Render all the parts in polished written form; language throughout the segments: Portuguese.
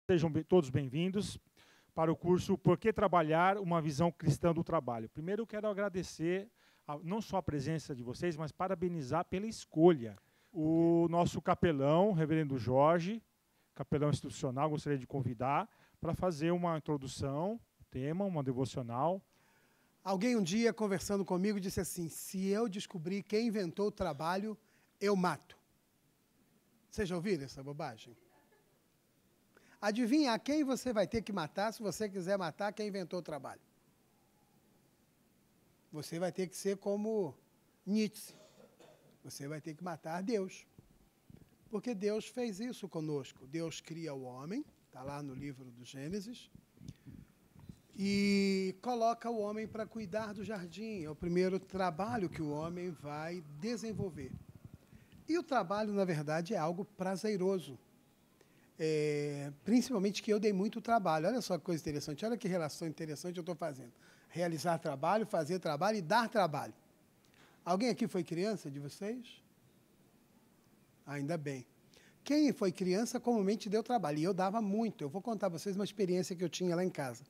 Sejam todos bem-vindos para o curso Por que Trabalhar? Uma Visão Cristã do Trabalho. Primeiro, eu quero agradecer não só a presença de vocês, mas parabenizar pela escolha. O nosso capelão, reverendo Jorge, capelão institucional, gostaria de convidar para fazer uma introdução, tema, uma devocional. Alguém um dia, conversando comigo, disse assim: se eu descobrir quem inventou o trabalho, eu mato. Vocês já ouviram essa bobagem? Adivinha a quem você vai ter que matar se você quiser matar quem inventou o trabalho? Você vai ter que ser como Nietzsche. Você vai ter que matar Deus. Porque Deus fez isso conosco. Deus cria o homem, está lá no livro do Gênesis, e coloca o homem para cuidar do jardim. É o primeiro trabalho que o homem vai desenvolver. E o trabalho, na verdade, é algo prazeroso. Principalmente que eu dei muito trabalho. Olha só que coisa interessante, olha que relação interessante eu estou fazendo. Realizar trabalho, fazer trabalho e dar trabalho. Alguém aqui foi criança de vocês? Ainda bem. Quem foi criança comumente deu trabalho, e eu dava muito. Eu vou contar a vocês uma experiência que eu tinha lá em casa.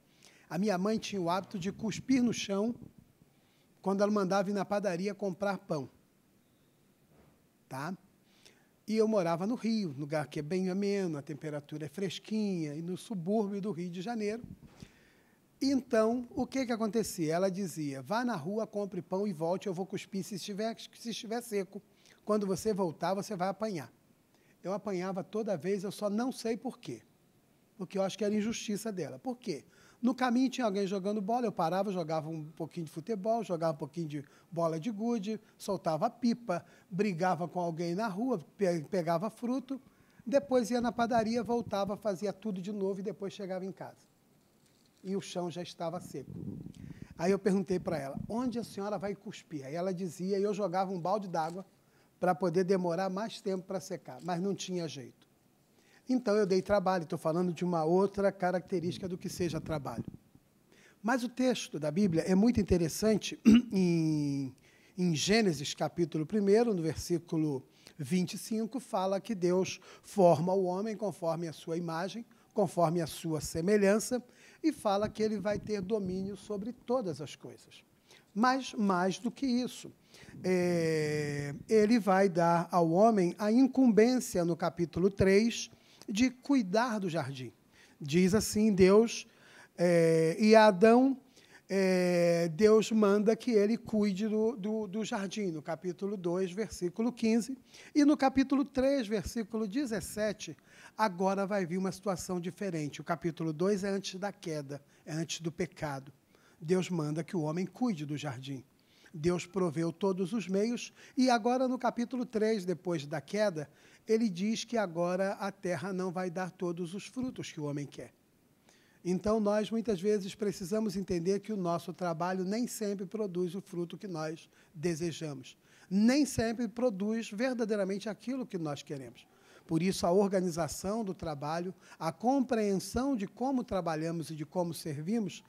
A minha mãe tinha o hábito de cuspir no chão quando ela mandava ir na padaria comprar pão. Tá? E eu morava no Rio, lugar que é bem ameno, a temperatura é fresquinha, e no subúrbio do Rio de Janeiro. Então, o que acontecia? Ela dizia: vá na rua, compre pão e volte, eu vou cuspir se estiver seco. Quando você voltar, você vai apanhar. Eu apanhava toda vez, eu só não sei por quê. Porque eu acho que era injustiça dela. Por quê? No caminho tinha alguém jogando bola, eu parava, jogava um pouquinho de futebol, jogava um pouquinho de bola de gude, soltava pipa, brigava com alguém na rua, pegava fruto, depois ia na padaria, voltava, fazia tudo de novo e depois chegava em casa. E o chão já estava seco. Aí eu perguntei para ela: onde a senhora vai cuspir? Aí ela dizia, e eu jogava um balde d'água para poder demorar mais tempo para secar, mas não tinha jeito. Então, eu dei trabalho, estou falando de uma outra característica do que seja trabalho. Mas o texto da Bíblia é muito interessante. Em Gênesis, capítulo 1, no versículo 25, fala que Deus forma o homem conforme a sua imagem, conforme a sua semelhança, e fala que ele vai ter domínio sobre todas as coisas. Mas, mais do que isso, ele vai dar ao homem a incumbência, no capítulo 3, de cuidar do jardim. Diz assim Deus, e a Adão, Deus manda que ele cuide do jardim, no capítulo 2, versículo 15, e no capítulo 3, versículo 17, agora vai vir uma situação diferente. O capítulo 2 é antes da queda, é antes do pecado. Deus manda que o homem cuide do jardim. Deus proveu todos os meios, e agora no capítulo 3, depois da queda, ele diz que agora a terra não vai dar todos os frutos que o homem quer. Então, nós muitas vezes precisamos entender que o nosso trabalho nem sempre produz o fruto que nós desejamos. Nem sempre produz verdadeiramente aquilo que nós queremos. Por isso, a organização do trabalho, a compreensão de como trabalhamos e de como servimos,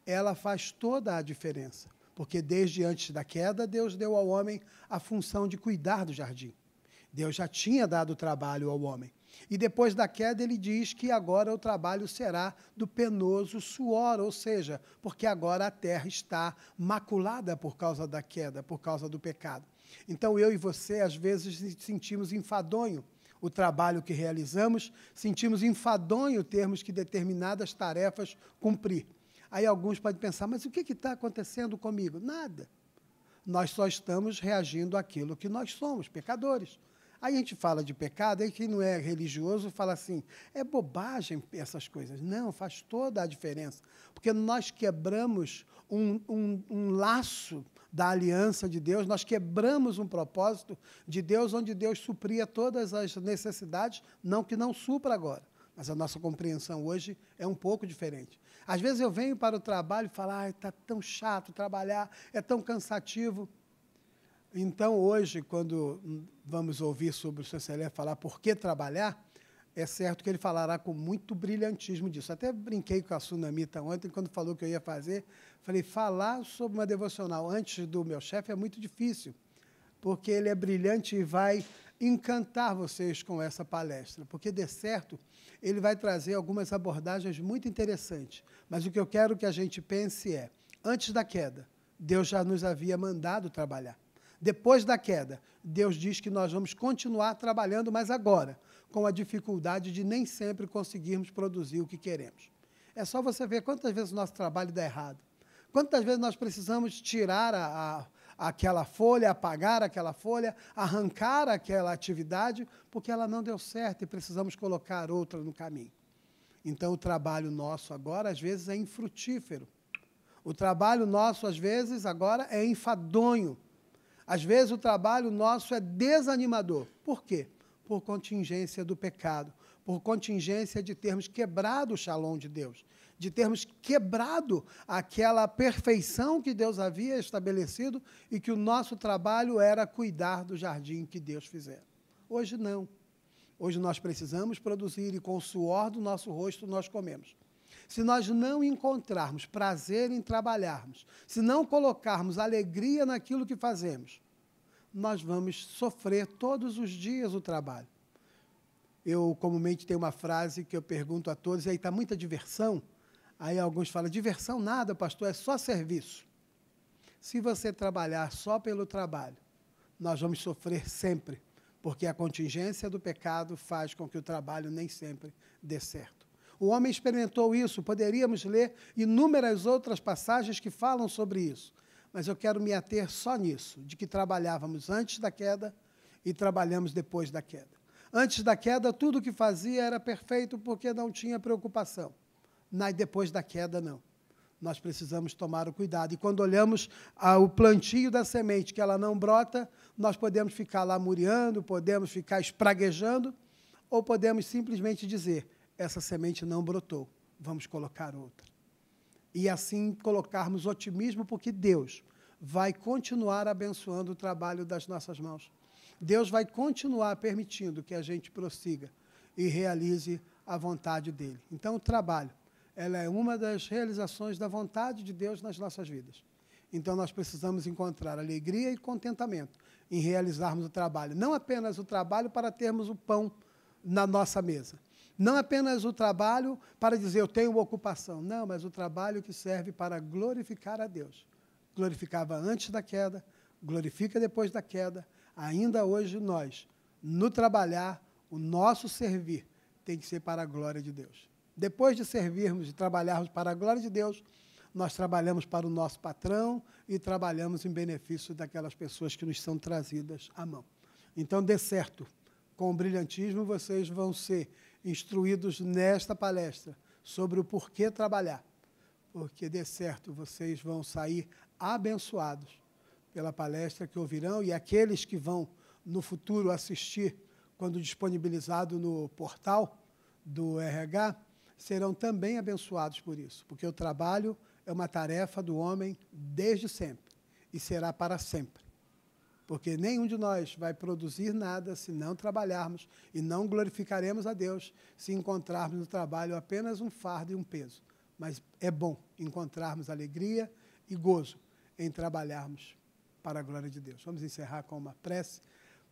ela faz toda a diferença. Porque desde antes da queda, Deus deu ao homem a função de cuidar do jardim. Deus já tinha dado trabalho ao homem. E depois da queda, ele diz que agora o trabalho será do penoso suor, ou seja, porque agora a terra está maculada por causa da queda, por causa do pecado. Então, eu e você, às vezes, sentimos enfadonho o trabalho que realizamos, sentimos enfadonho termos que determinadas tarefas cumprir. Aí alguns podem pensar: mas o que está acontecendo comigo? Nada. Nós só estamos reagindo àquilo que nós somos, pecadores. Aí a gente fala de pecado, aí quem não é religioso fala assim: é bobagem essas coisas. Não, faz toda a diferença. Porque nós quebramos um laço da aliança de Deus, nós quebramos um propósito de Deus, onde Deus supria todas as necessidades, não que não supra agora. Mas a nossa compreensão hoje é um pouco diferente. Às vezes eu venho para o trabalho e falo: está tão chato trabalhar, é tão cansativo. Então, hoje, quando vamos ouvir sobre o Chanceler falar por que trabalhar, é certo que ele falará com muito brilhantismo disso. Até brinquei com a Sunamita ontem, quando falou que eu ia fazer. Falei: falar sobre uma devocional antes do meu chefe é muito difícil. porque ele é brilhante e vai encantar vocês com essa palestra, porque de certo ele vai trazer algumas abordagens muito interessantes. Mas o que eu quero que a gente pense é, antes da queda, Deus já nos havia mandado trabalhar. Depois da queda, Deus diz que nós vamos continuar trabalhando, mas agora, com a dificuldade de nem sempre conseguirmos produzir o que queremos. É só você ver quantas vezes o nosso trabalho dá errado. Quantas vezes nós precisamos tirar aquela folha, apagar aquela folha, arrancar aquela atividade, porque ela não deu certo e precisamos colocar outra no caminho. Então, o trabalho nosso agora, às vezes, é infrutífero. O trabalho nosso, às vezes, agora é enfadonho. Às vezes, o trabalho nosso é desanimador. Por quê? Por contingência do pecado, por contingência de termos quebrado o shalom de Deus, de termos quebrado aquela perfeição que Deus havia estabelecido e que o nosso trabalho era cuidar do jardim que Deus fizera. Hoje não. Hoje nós precisamos produzir e com o suor do nosso rosto nós comemos. Se nós não encontrarmos prazer em trabalharmos, se não colocarmos alegria naquilo que fazemos, nós vamos sofrer todos os dias o trabalho. Eu comumente tenho uma frase que eu pergunto a todos, e aí está muita diversão. Aí alguns falam, diversão nada, pastor, é só serviço. Se você trabalhar só pelo trabalho, nós vamos sofrer sempre, porque a contingência do pecado faz com que o trabalho nem sempre dê certo. O homem experimentou isso, poderíamos ler inúmeras outras passagens que falam sobre isso, mas eu quero me ater só nisso, de que trabalhávamos antes da queda e trabalhamos depois da queda. Antes da queda, tudo o que fazia era perfeito porque não tinha preocupação. Depois da queda, não. Nós precisamos tomar o cuidado. E quando olhamos o plantio da semente, que ela não brota, nós podemos ficar lá muriando, podemos ficar espraguejando, ou podemos simplesmente dizer, essa semente não brotou, vamos colocar outra. E assim colocarmos otimismo, porque Deus vai continuar abençoando o trabalho das nossas mãos. Deus vai continuar permitindo que a gente prossiga e realize a vontade dEle. Então, o trabalho, ela é uma das realizações da vontade de Deus nas nossas vidas. Então, nós precisamos encontrar alegria e contentamento em realizarmos o trabalho. Não apenas o trabalho para termos o pão na nossa mesa. Não apenas o trabalho para dizer, eu tenho uma ocupação. Não, mas o trabalho que serve para glorificar a Deus. Glorificava antes da queda, glorifica depois da queda. Ainda hoje nós, no trabalhar, o nosso servir tem que ser para a glória de Deus. Depois de servirmos e trabalharmos para a glória de Deus, nós trabalhamos para o nosso patrão e trabalhamos em benefício daquelas pessoas que nos são trazidas à mão. Então, dê certo. Com o brilhantismo, vocês vão ser instruídos nesta palestra sobre o porquê trabalhar. Porque, dê certo, vocês vão sair abençoados pela palestra que ouvirão, e aqueles que vão, no futuro, assistir, quando disponibilizado no portal do RH, serão também abençoados por isso, porque o trabalho é uma tarefa do homem desde sempre, e será para sempre. Porque nenhum de nós vai produzir nada se não trabalharmos, e não glorificaremos a Deus se encontrarmos no trabalho apenas um fardo e um peso. Mas é bom encontrarmos alegria e gozo em trabalharmos para a glória de Deus. Vamos encerrar com uma prece,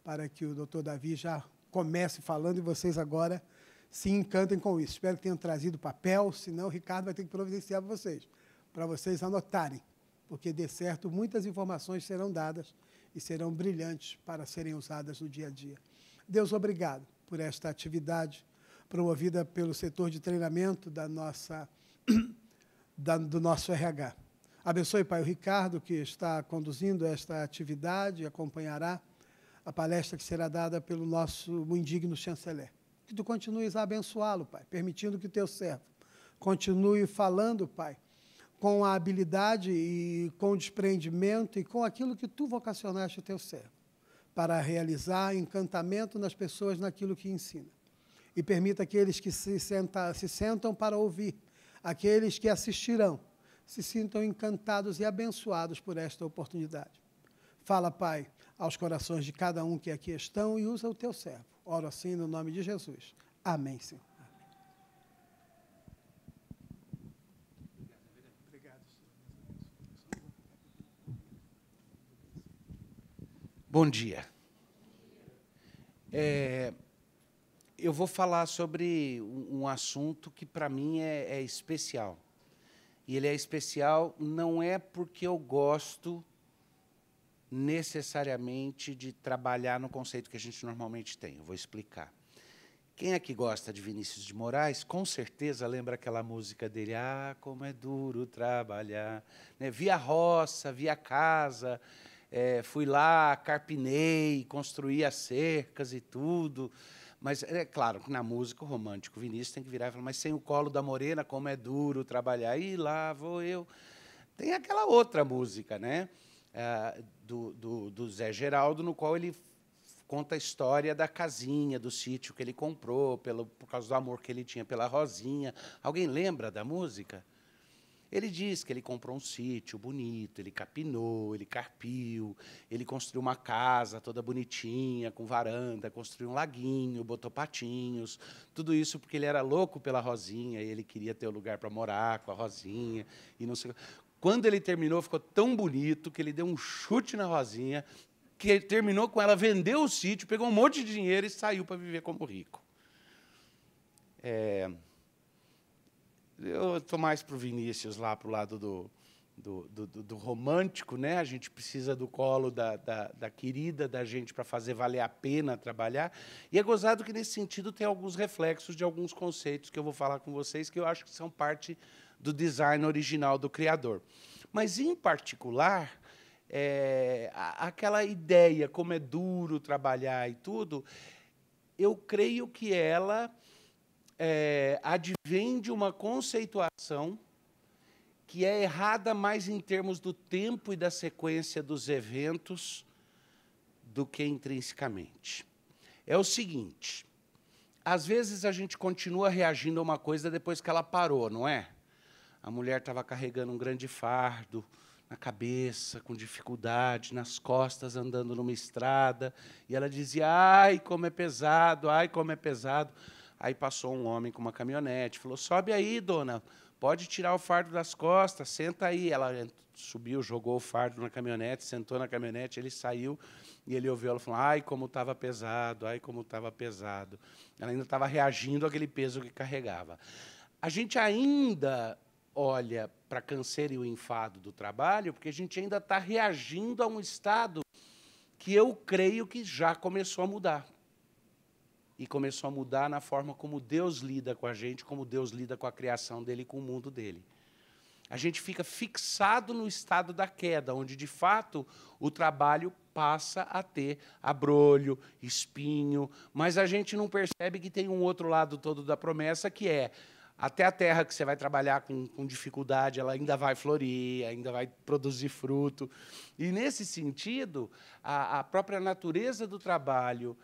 para que o doutor Davi já comece falando e vocês agora se encantem com isso. Espero que tenham trazido papel, senão o Ricardo vai ter que providenciar para vocês anotarem, porque, de certo, muitas informações serão dadas e serão brilhantes para serem usadas no dia a dia. Deus, obrigado por esta atividade promovida pelo setor de treinamento do nosso RH. Abençoe, Pai, o Ricardo, que está conduzindo esta atividade e acompanhará a palestra que será dada pelo nosso indigno chanceler. Que tu continues a abençoá-lo, Pai, permitindo que o teu servo continue falando, Pai, com a habilidade e com o despreendimento e com aquilo que tu vocacionaste o teu servo, para realizar encantamento nas pessoas naquilo que ensina. E permita aqueles que se sentam para ouvir, aqueles que assistirão, se sintam encantados e abençoados por esta oportunidade. Fala, Pai, aos corações de cada um que aqui estão e usa o teu servo. Oro assim no nome de Jesus. Amém, Senhor. Bom dia. Eu vou falar sobre um assunto que, para mim, é especial. E ele é especial não é porque eu gosto necessariamente de trabalhar no conceito que a gente normalmente tem. Eu vou explicar. Quem aqui gosta de Vinícius de Moraes, com certeza lembra aquela música dele, ah, como é duro trabalhar. Né? Vi a roça, vi a casa, fui lá, carpinei, construí as cercas e tudo. Mas é claro que na música o romântico Vinícius tem que virar e falar, mas sem o colo da morena, como é duro trabalhar. E lá vou eu. Tem aquela outra música, né? Do Zé Geraldo, no qual ele conta a história da casinha, do sítio que ele comprou, por causa do amor que ele tinha pela Rosinha. Alguém lembra da música? Ele diz que ele comprou um sítio bonito, ele capinou, ele carpiu, ele construiu uma casa toda bonitinha, com varanda, construiu um laguinho, botou patinhos, tudo isso porque ele era louco pela Rosinha, e ele queria ter um lugar para morar com a Rosinha, e não sei. Quando ele terminou, ficou tão bonito que ele deu um chute na Rosinha, que ele terminou com ela, vendeu o sítio, pegou um monte de dinheiro e saiu para viver como rico. Eu estou mais para o Vinícius, lá para o lado do romântico, né? A gente precisa do colo da querida da gente para fazer valer a pena trabalhar. E é gozado que, nesse sentido, tem alguns reflexos de alguns conceitos que eu vou falar com vocês, que eu acho que são parte do design original do criador. Mas, em particular, aquela ideia, como é duro trabalhar e tudo, eu creio que ela advém de uma conceituação que é errada mais em termos do tempo e da sequência dos eventos do que intrinsecamente. É o seguinte, às vezes a gente continua reagindo a uma coisa depois que ela parou, não é? A mulher estava carregando um grande fardo na cabeça, com dificuldade, nas costas, andando numa estrada, e ela dizia, ai, como é pesado, ai, como é pesado. Aí passou um homem com uma caminhonete, falou, sobe aí, dona, pode tirar o fardo das costas, senta aí. Ela subiu, jogou o fardo na caminhonete, sentou na caminhonete, ele saiu, e ele ouviu ela falando, ai, como estava pesado, ai, como estava pesado. Ela ainda estava reagindo àquele peso que carregava. A gente ainda olha para a canseira e o enfado do trabalho, porque a gente ainda está reagindo a um estado que eu creio que já começou a mudar. E começou a mudar na forma como Deus lida com a gente, como Deus lida com a criação dele e com o mundo dele. A gente fica fixado no estado da queda, onde, de fato, o trabalho passa a ter abrolho, espinho, mas a gente não percebe que tem um outro lado todo da promessa, que é até a terra que você vai trabalhar com dificuldade, ela ainda vai florir, ainda vai produzir fruto. E, nesse sentido, a própria natureza do trabalho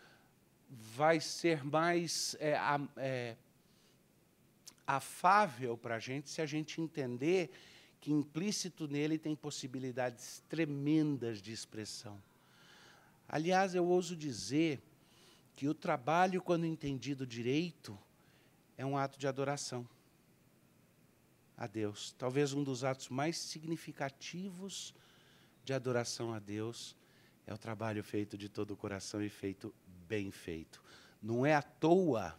vai ser mais afável para a gente se a gente entender que implícito nele tem possibilidades tremendas de expressão. Aliás, eu ouso dizer que o trabalho, quando entendido direito, é um ato de adoração a Deus. Talvez um dos atos mais significativos de adoração a Deus é o trabalho feito de todo o coração e feito bem feito. Não é à toa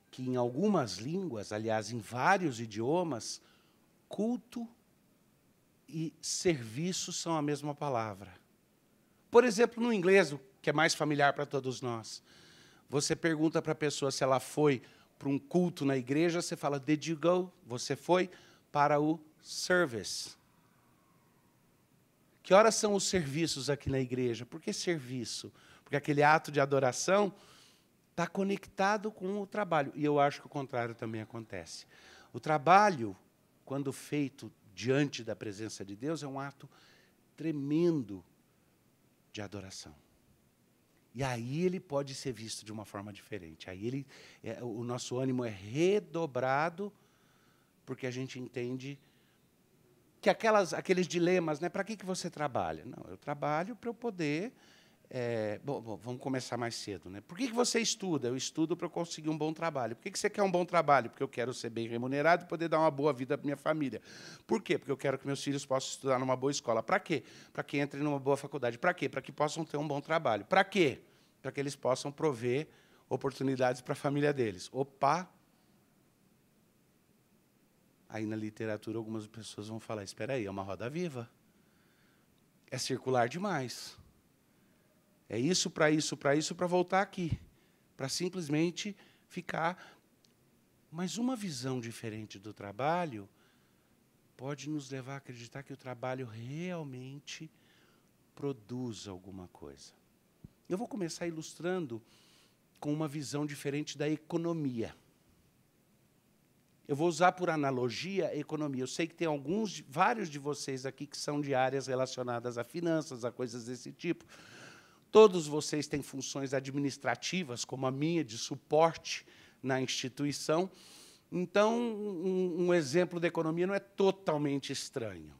que em algumas línguas, aliás, em vários idiomas, culto e serviço são a mesma palavra. Por exemplo, no inglês, que é mais familiar para todos nós, você pergunta para a pessoa se ela foi para um culto na igreja, você fala, did you go? Você foi para o service. Que horas são os serviços aqui na igreja? Por que serviço? Porque aquele ato de adoração está conectado com o trabalho. E eu acho que o contrário também acontece. O trabalho, quando feito diante da presença de Deus, é um ato tremendo de adoração. E aí ele pode ser visto de uma forma diferente. Aí o nosso ânimo é redobrado, porque a gente entende que aqueles dilemas, né? Para que você trabalha? Não, eu trabalho para eu poder Bom, vamos começar mais cedo, né? Por que você estuda? Eu estudo para eu conseguir um bom trabalho. Por que você quer um bom trabalho? Porque eu quero ser bem remunerado e poder dar uma boa vida para minha família. Por quê? Porque eu quero que meus filhos possam estudar numa boa escola. Para quê? Para que entrem numa boa faculdade. Para quê? Para que possam ter um bom trabalho. Para quê? Para que eles possam prover oportunidades para a família deles. Opa! Aí, na literatura, algumas pessoas vão falar, espera aí, é uma roda viva. É circular demais. É isso, para voltar aqui. Para simplesmente ficar. Mas uma visão diferente do trabalho pode nos levar a acreditar que o trabalho realmente produz alguma coisa. Eu vou começar ilustrando com uma visão diferente da economia. Eu vou usar por analogia a economia. Eu sei que tem vários de vocês aqui que são de áreas relacionadas a finanças, a coisas desse tipo. Todos vocês têm funções administrativas, como a minha, de suporte na instituição. Então, um exemplo da economia não é totalmente estranho.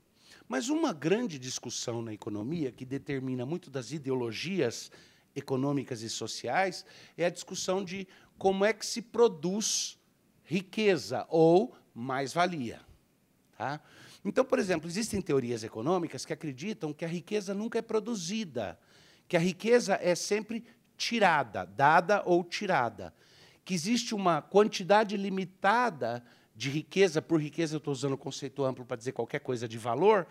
Mas uma grande discussão na economia, que determina muito das ideologias econômicas e sociais, é a discussão de como é que se produz riqueza ou mais-valia. Tá? Então, por exemplo, existem teorias econômicas que acreditam que a riqueza nunca é produzida, que a riqueza é sempre tirada, dada ou tirada, que existe uma quantidade limitada de riqueza, por riqueza eu estou usando o conceito amplo para dizer qualquer coisa de valor,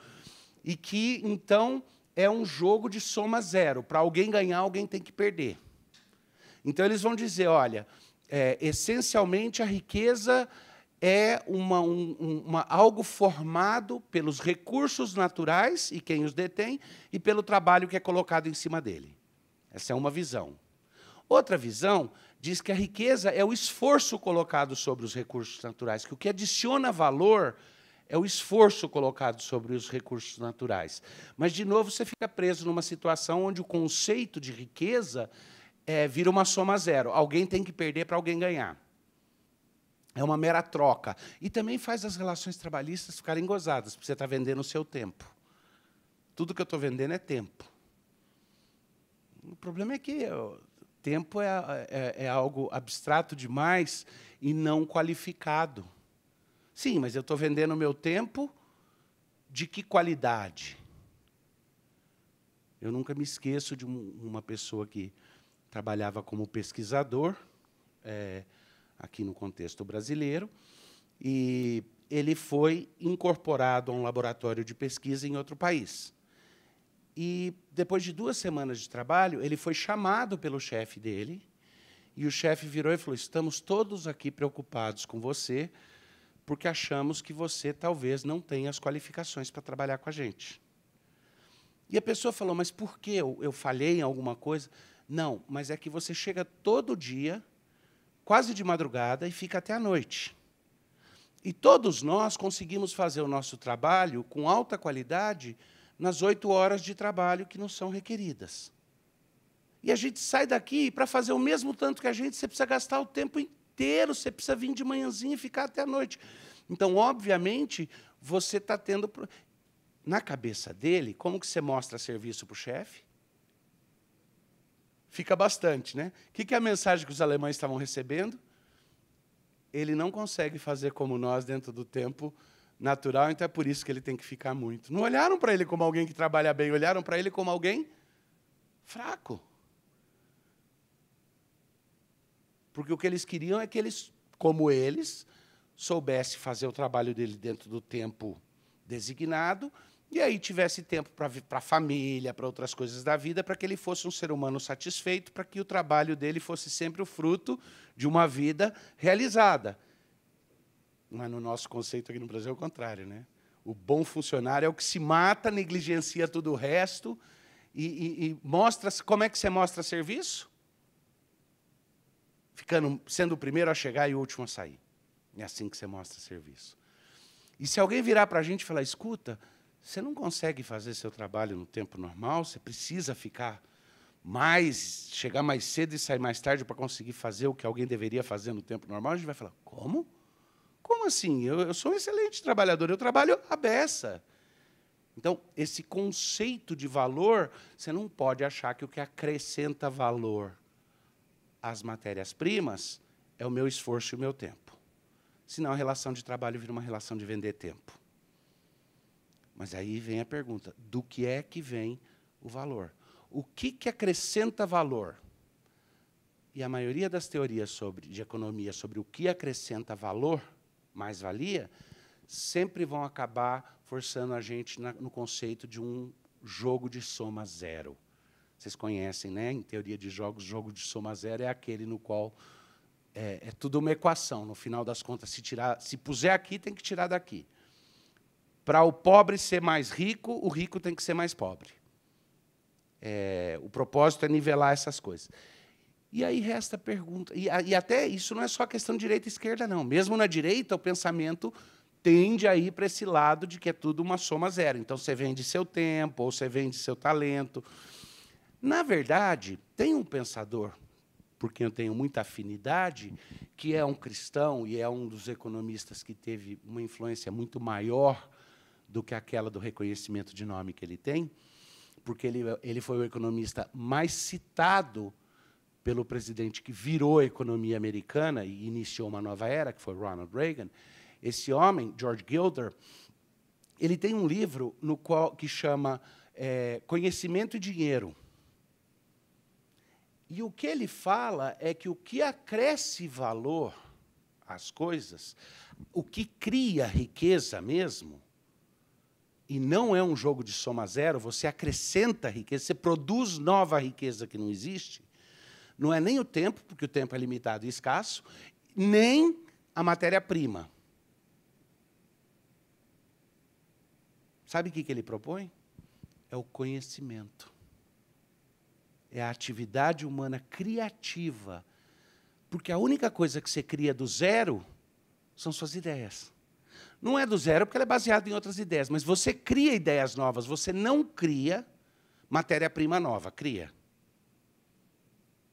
e que, então, é um jogo de soma zero. Para alguém ganhar, alguém tem que perder. Então, eles vão dizer, olha, essencialmente, a riqueza é algo formado pelos recursos naturais, e quem os detém, e pelo trabalho que é colocado em cima dele. Essa é uma visão. Outra visão diz que a riqueza é o esforço colocado sobre os recursos naturais, que o que adiciona valor é o esforço colocado sobre os recursos naturais. Mas, de novo, você fica preso numa situação onde o conceito de riqueza vira uma soma zero. Alguém tem que perder para alguém ganhar. É uma mera troca. E também faz as relações trabalhistas ficarem gozadas, porque você está vendendo o seu tempo. Tudo que eu estou vendendo é tempo. O problema é que o tempo é algo abstrato demais e não qualificado. Sim, mas eu estou vendendo o meu tempo de que qualidade? Eu nunca me esqueço de uma pessoa que trabalhava como pesquisador, aqui no contexto brasileiro, e ele foi incorporado a um laboratório de pesquisa em outro país. E, depois de 2 semanas de trabalho, ele foi chamado pelo chefe dele, e o chefe virou e falou, estamos todos aqui preocupados com você, porque achamos que você talvez não tenha as qualificações para trabalhar com a gente. E a pessoa falou, mas por que eu falhei em alguma coisa? Não, mas é que você chega todo dia, quase de madrugada, e fica até a noite. E todos nós conseguimos fazer o nosso trabalho com alta qualidade nas 8 horas de trabalho que nos são requeridas. E a gente sai daqui, para fazer o mesmo tanto que a gente, você precisa gastar o tempo inteiro, você precisa vir de manhãzinha e ficar até a noite. Então, obviamente, você está tendo... Na cabeça dele, como que você mostra serviço para o chefe? Fica bastante, né? O que é a mensagem que os alemães estavam recebendo? Ele não consegue fazer como nós dentro do tempo natural, então é por isso que ele tem que ficar muito. Não olharam para ele como alguém que trabalha bem, olharam para ele como alguém fraco. Porque o que eles queriam é que eles, como eles, soubessem fazer o trabalho dele dentro do tempo designado, e aí tivesse tempo para a família, para outras coisas da vida, para que ele fosse um ser humano satisfeito, para que o trabalho dele fosse sempre o fruto de uma vida realizada. Mas, no nosso conceito aqui no Brasil, é o contrário, né? O bom funcionário é o que se mata, negligencia tudo o resto, e mostra... Como é que você mostra serviço? Sendo o primeiro a chegar e o último a sair. É assim que você mostra serviço. E se alguém virar para a gente e falar, escuta, você não consegue fazer seu trabalho no tempo normal, você precisa chegar mais cedo e sair mais tarde para conseguir fazer o que alguém deveria fazer no tempo normal, a gente vai falar, como? Como assim? Eu sou um excelente trabalhador, eu trabalho à beça. Então, esse conceito de valor, você não pode achar que o que acrescenta valor às matérias-primas é o meu esforço e o meu tempo. Senão, a relação de trabalho vira uma relação de vender tempo. Mas aí vem a pergunta, do que é que vem o valor? O que acrescenta valor? E a maioria das teorias de economia sobre o que acrescenta valor, mais-valia, sempre vão acabar forçando a gente no conceito de um jogo de soma zero. Vocês conhecem, né? Em teoria de jogos, jogo de soma zero é aquele no qual é tudo uma equação. No final das contas, se puser aqui, tem que tirar daqui. Para o pobre ser mais rico, o rico tem que ser mais pobre. O propósito é nivelar essas coisas. E aí resta a pergunta. E até isso não é só questão de direita e esquerda, não. Mesmo na direita, o pensamento tende a ir para esse lado de que é tudo uma soma zero. Então, você vende seu tempo, ou você vende seu talento. Na verdade, tem um pensador, por quem eu tenho muita afinidade, que é um cristão e é um dos economistas que teve uma influência muito maior do que aquela do reconhecimento de nome que ele tem, porque ele foi o economista mais citado pelo presidente que virou a economia americana e iniciou uma nova era, que foi Ronald Reagan. Esse homem, George Gilder, ele tem um livro que chama Conhecimento e Dinheiro. E o que ele fala é que o que acresce valor às coisas, o que cria riqueza mesmo, e não é um jogo de soma zero, você acrescenta riqueza, você produz nova riqueza que não existe, não é nem o tempo, porque o tempo é limitado e escasso, nem a matéria-prima. Sabe o que ele propõe? É o conhecimento. É a atividade humana criativa. Porque a única coisa que você cria do zero são suas ideias. Não é do zero porque ela é baseada em outras ideias, mas você cria ideias novas, você não cria matéria-prima nova, cria.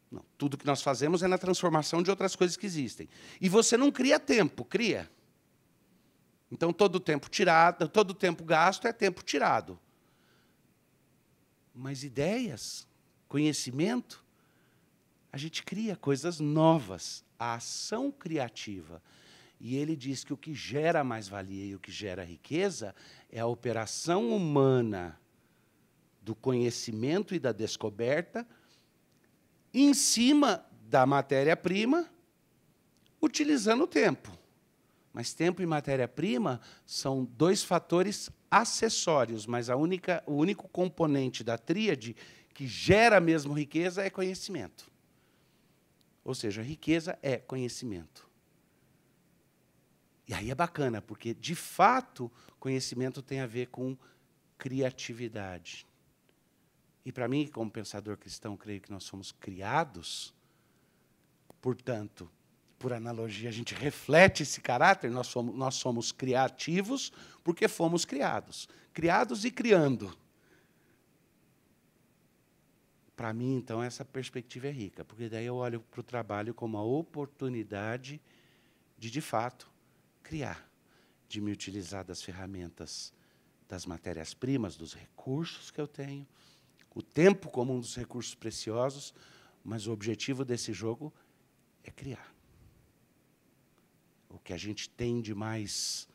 Não, tudo que nós fazemos é na transformação de outras coisas que existem. E você não cria tempo, cria. Então, todo tempo tirado, todo tempo gasto é tempo tirado. Mas ideias, conhecimento, a gente cria coisas novas, a ação criativa. E ele diz que o que gera mais-valia e o que gera riqueza é a operação humana do conhecimento e da descoberta em cima da matéria-prima, utilizando o tempo. Mas tempo e matéria-prima são dois fatores acessórios, mas o único componente da tríade que gera mesmo riqueza é conhecimento. Ou seja, riqueza é conhecimento. E aí é bacana, porque, de fato, conhecimento tem a ver com criatividade. E, para mim, como pensador cristão, creio que nós somos criados, portanto, por analogia, a gente reflete esse caráter, nós somos criativos porque fomos criados. Criados e criando. Para mim, então, essa perspectiva é rica, porque daí eu olho para o trabalho como uma oportunidade de fato, criar, de me utilizar das ferramentas, das matérias-primas, dos recursos que eu tenho, o tempo como um dos recursos preciosos, mas o objetivo desse jogo é criar. O que a gente tem de mais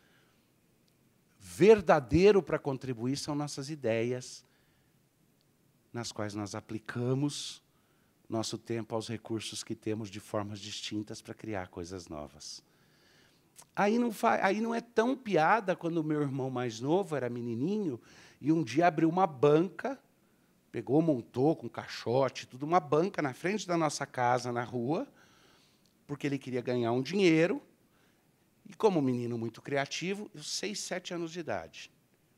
verdadeiro para contribuir são nossas ideias, nas quais nós aplicamos nosso tempo aos recursos que temos de formas distintas para criar coisas novas. Aí não é tão piada quando o meu irmão mais novo era menininho e um dia abriu uma banca, pegou, montou com caixote, tudo, uma banca na frente da nossa casa, na rua, porque ele queria ganhar um dinheiro. E como menino muito criativo, 6, 7 anos de idade.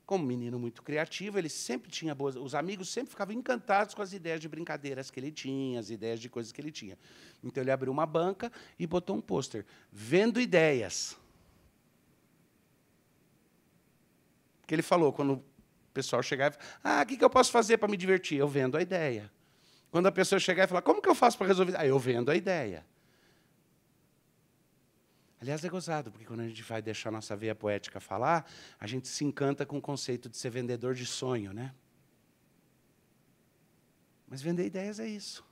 Como menino muito criativo, ele sempre tinha boas... Os amigos sempre ficavam encantados com as ideias de brincadeiras que ele tinha, as ideias de coisas que ele tinha. Então, ele abriu uma banca e botou um pôster, vendo ideias. Porque ele falou, quando o pessoal chegava e falava, o que eu posso fazer para me divertir? Eu vendo a ideia. Quando a pessoa chegar e falar, como que eu faço para resolver? Eu vendo a ideia. Aliás, é gozado, porque quando a gente vai deixar nossa veia poética falar, a gente se encanta com o conceito de ser vendedor de sonho, né? Mas vender ideias é isso.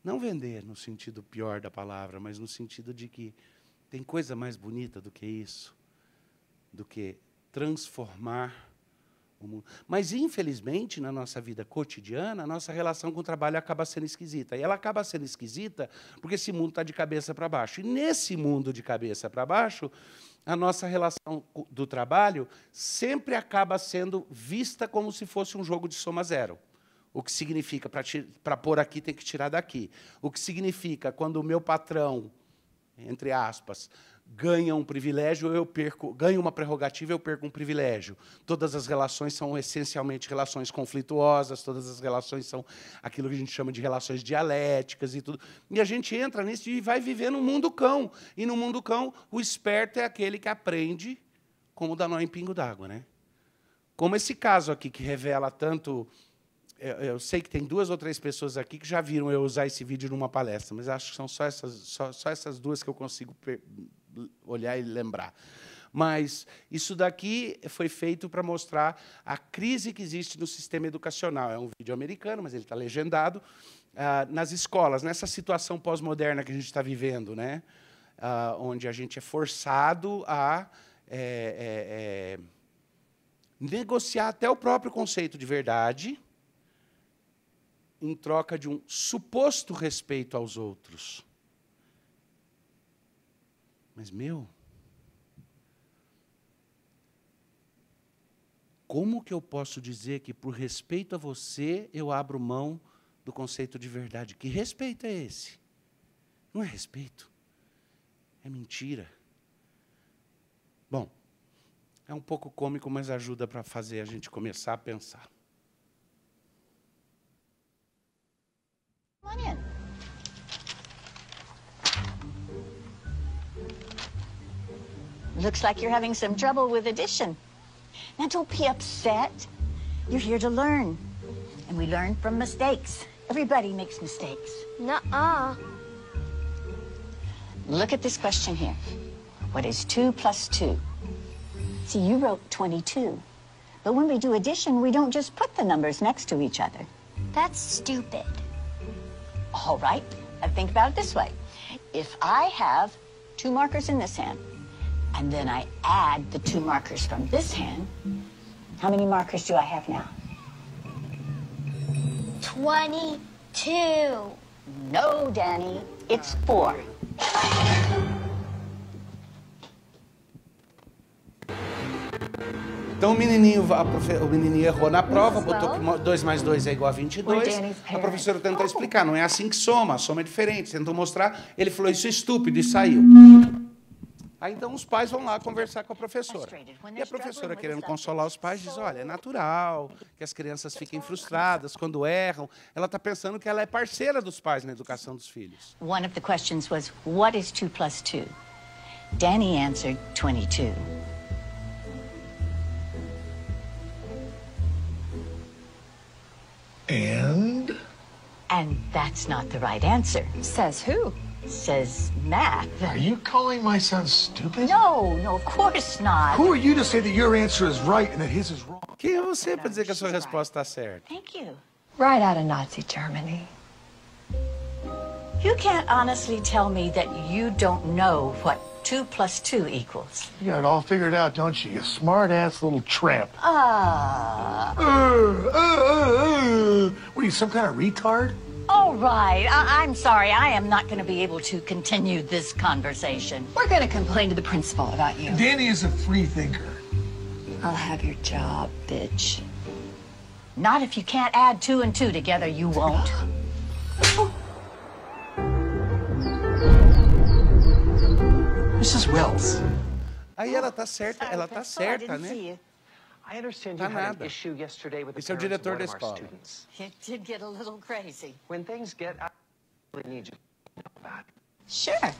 Não vender no sentido pior da palavra, mas no sentido de que tem coisa mais bonita do que isso, do que transformar o mundo. Mas, infelizmente, na nossa vida cotidiana, a nossa relação com o trabalho acaba sendo esquisita. E ela acaba sendo esquisita porque esse mundo está de cabeça para baixo. E, nesse mundo de cabeça para baixo, a nossa relação do trabalho sempre acaba sendo vista como se fosse um jogo de soma zero. O que significa, para pôr aqui, tem que tirar daqui. O que significa, quando o meu patrão, entre aspas, ganha um privilégio, eu perco, ganha uma prerrogativa, eu perco um privilégio. Todas as relações são essencialmente relações conflituosas, todas as relações são aquilo que a gente chama de relações dialéticas e tudo. E a gente entra nisso e vai viver no mundo cão. E no mundo cão, o esperto é aquele que aprende como dar nó em pingo d'água, né? Como esse caso aqui, que revela tanto... Eu sei que tem 2 ou 3 pessoas aqui que já viram eu usar esse vídeo numa palestra, mas acho que são só essas 2 que eu consigo olhar e lembrar. Mas isso daqui foi feito para mostrar a crise que existe no sistema educacional. É um vídeo americano, mas ele está legendado. Nas escolas, nessa situação pós-moderna que a gente está vivendo, né? Onde a gente é forçado a negociar até o próprio conceito de verdade, em troca de um suposto respeito aos outros. Mas, como que eu posso dizer que, por respeito a você, eu abro mão do conceito de verdade? Que respeito é esse? Não é respeito. É mentira. Bom, é um pouco cômico, mas ajuda para fazer a gente começar a pensar. Come on in. Looks like you're having some trouble with addition. Now, don't be upset. You're here to learn. And we learn from mistakes. Everybody makes mistakes. Nuh-uh. Look at this question here. What is 2 plus 2? See, you wrote 22. But when we do addition, we don't just put the numbers next to each other. That's stupid. All right, think about it this way. If I have 2 markers in this hand, and then I add the 2 markers from this hand, how many markers do I have now? 22. No, Danny, it's 4. Então, o menininho errou na prova, botou que 2 mais 2 é igual a 22. A professora tentou explicar, não é assim que soma, a soma é diferente. Tentou mostrar, ele falou, isso é estúpido, e saiu. Aí, então, os pais vão lá conversar com a professora. E a professora, querendo consolar os pais, diz, olha, é natural que as crianças fiquem frustradas quando erram. Ela está pensando que ela é parceira dos pais na educação dos filhos. One of the questions was, what is 2 plus 2? Danny answered 22. And? And that's not the right answer. Says who? Says math. Are you calling my son stupid? No, of course not. Who are you to say that your answer is right and that his is wrong? Quem é você para dizer que a sua resposta está certa? Thank you. Right out of Nazi Germany. You can't honestly tell me that you don't know what 2 plus 2 equals. You got it all figured out, don't you? You smart-ass little tramp. What are you, some kind of retard? All right. I'm sorry. I am not going to be able to continue this conversation. We're going to complain to the principal about you. Danny is a free thinker. I'll have your job, bitch. Not if you can't add 2 and 2 together, you won't. Mrs. Wells. Aí ela está certa, né? I understand Tá you had nada. an issue yesterday with the Esse é o parents of diretor one da of our escola. students. It did get a little crazy. When things get out, I really need you to know about it. Sure.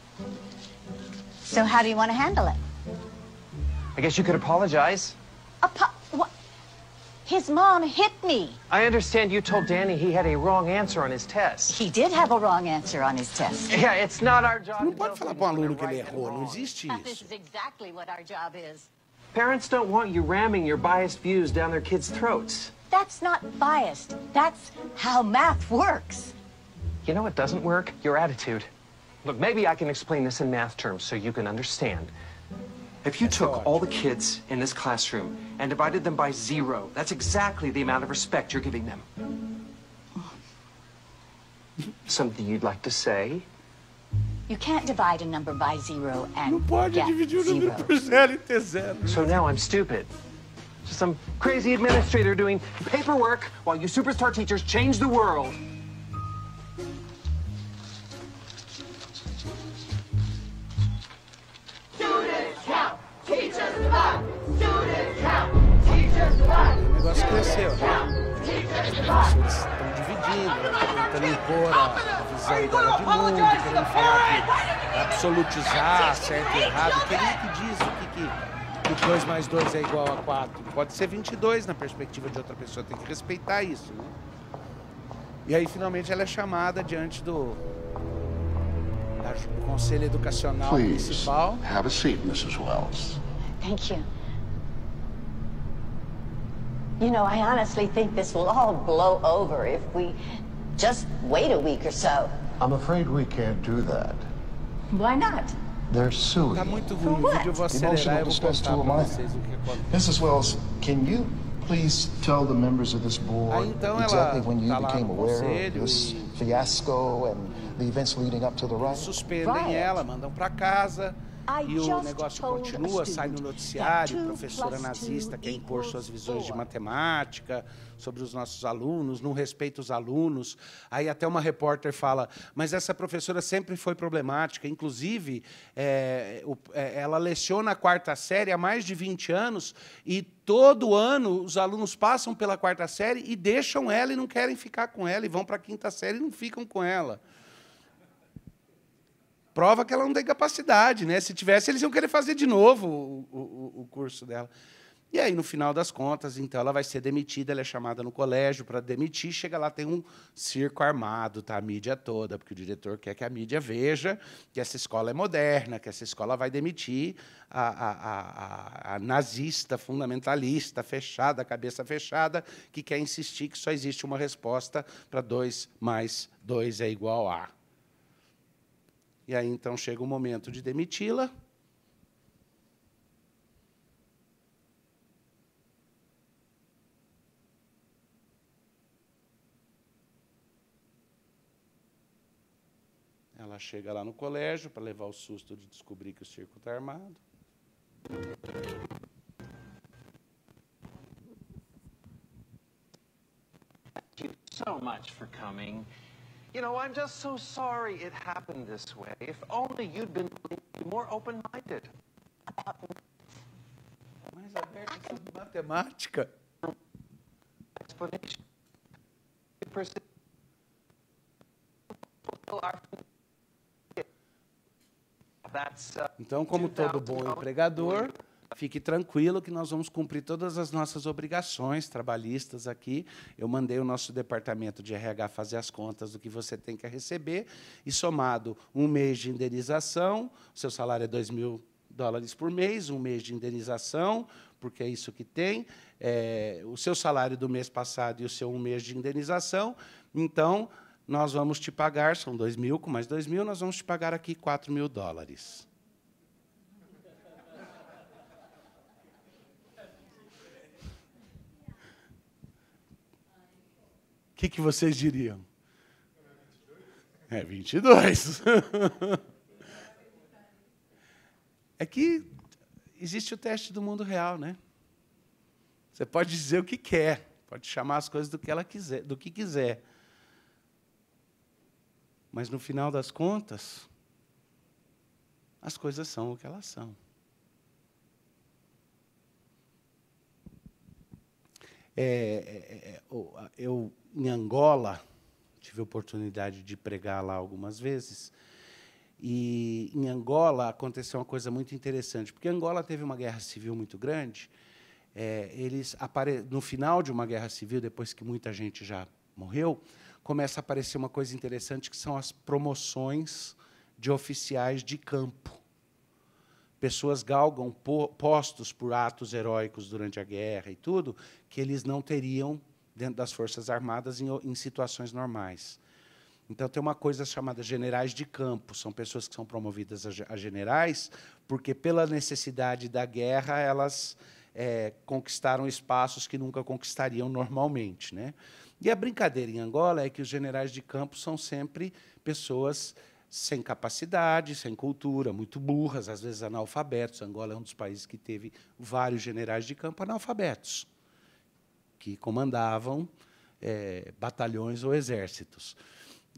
So how do you want to handle it? I guess you could apologize. What? His mom hit me. I understand you told Danny he had a wrong answer on his test. He did have a wrong answer on his test. Yeah, it's not our job. Não pode falar para um aluno que ele errou, não existe This isso. is exactly what our job is. Parents don't want you ramming your biased views down their kids' throats. That's not biased. That's how math works. You know what doesn't work? Your attitude. Look, maybe I can explain this in math terms so you can understand. If you took all the kids in this classroom and divided them by 0, that's exactly the amount of respect you're giving them. Something you'd like to say? You can't divide a number by 0 and Não pode get dividir o 0. número por 0 e ter 0. So now I'm stupid. Just some crazy administrator doing paperwork while you superstar teachers change the world. O negócio cresceu, né? Eles estão dividindo, tentando impor a visão dela de mundo, querendo falar que absolutizar certo e errado. Quem é que diz que 2 mais 2 é igual a 4? Pode ser 22 na perspectiva de outra pessoa, tem que respeitar isso, né? E aí, finalmente, ela é chamada diante do Conselho Educacional Municipal. Have a seat, Mrs. Wells. Thank you. You know, I honestly think this will all blow over if we just wait a week or so. I'm afraid we can't do that. Why not? They're suing. Tá muito ruim, o vídeo eu vou acelerar e eu vou contar pra vocês o que aconteceu. Mrs. Wells, can you please tell the members of this board então ela exactly when you tá lá became no aware of conselho this e- fiasco and the events leading up to the riot? Suspendem ela, mandam pra casa. I E o just negócio told continua, a sai no student noticiário, that 2 professora plus nazista 2 quer impor suas equals visões de 4. matemática sobre os nossos alunos, não respeita os alunos. Aí até uma repórter fala, mas essa professora sempre foi problemática, inclusive ela leciona a 4ª série há mais de 20 anos e todo ano os alunos passam pela 4ª série e deixam ela e não querem ficar com ela, e vão para a 5ª série e não ficam com ela. Prova que ela não tem capacidade, né? Se tivesse, eles iam querer fazer de novo o curso dela. E aí, no final das contas, então, ela vai ser demitida, ela é chamada no colégio para demitir, chega lá, tem um circo armado, tá? A mídia toda, porque o diretor quer que a mídia veja que essa escola é moderna, que essa escola vai demitir a nazista, fundamentalista, fechada, cabeça fechada, que quer insistir que só existe uma resposta para 2 mais 2 é igual a. E aí, então, chega o momento de demiti-la. Ela chega lá no colégio para levar o susto de descobrir que o circo está armado. Thank you so much for coming. You know, I'm just so sorry it happened this way. If only you'd been more open-minded. Mais aberta sobre matemática. Explanation. Então, como todo bom empregador, fique tranquilo que nós vamos cumprir todas as nossas obrigações trabalhistas aqui. Eu mandei o nosso departamento de RH fazer as contas do que você tem que receber, e somado 1 mês de indenização, seu salário é $2.000 por mês, 1 mês de indenização, porque é isso que tem, o seu salário do mês passado e o seu 1 mês de indenização. Então, nós vamos te pagar, são 2.000, com mais 2.000, nós vamos te pagar aqui $4.000. O que vocês diriam? É 22. É que existe o teste do mundo real, né? Você pode dizer o que quer, pode chamar as coisas do que ela quiser, do que quiser. Mas, no final das contas, as coisas são o que elas são. Eu, em Angola, tive a oportunidade de pregar lá algumas vezes, e em Angola aconteceu uma coisa muito interessante, porque Angola teve uma guerra civil muito grande, no final de uma guerra civil, depois que muita gente já morreu, começa a aparecer uma coisa interessante, que são as promoções de oficiais de campo. Pessoas galgam postos por atos heróicos durante a guerra e tudo, que eles não teriam dentro das Forças Armadas em situações normais. Então, tem uma coisa chamada generais de campo. São pessoas que são promovidas a generais porque, pela necessidade da guerra, elas conquistaram espaços que nunca conquistariam normalmente, né? E a brincadeira em Angola é que os generais de campo são sempre pessoas sem capacidade, sem cultura, muito burras, às vezes analfabetos. Angola é um dos países que teve vários generais de campo analfabetos, que comandavam batalhões ou exércitos.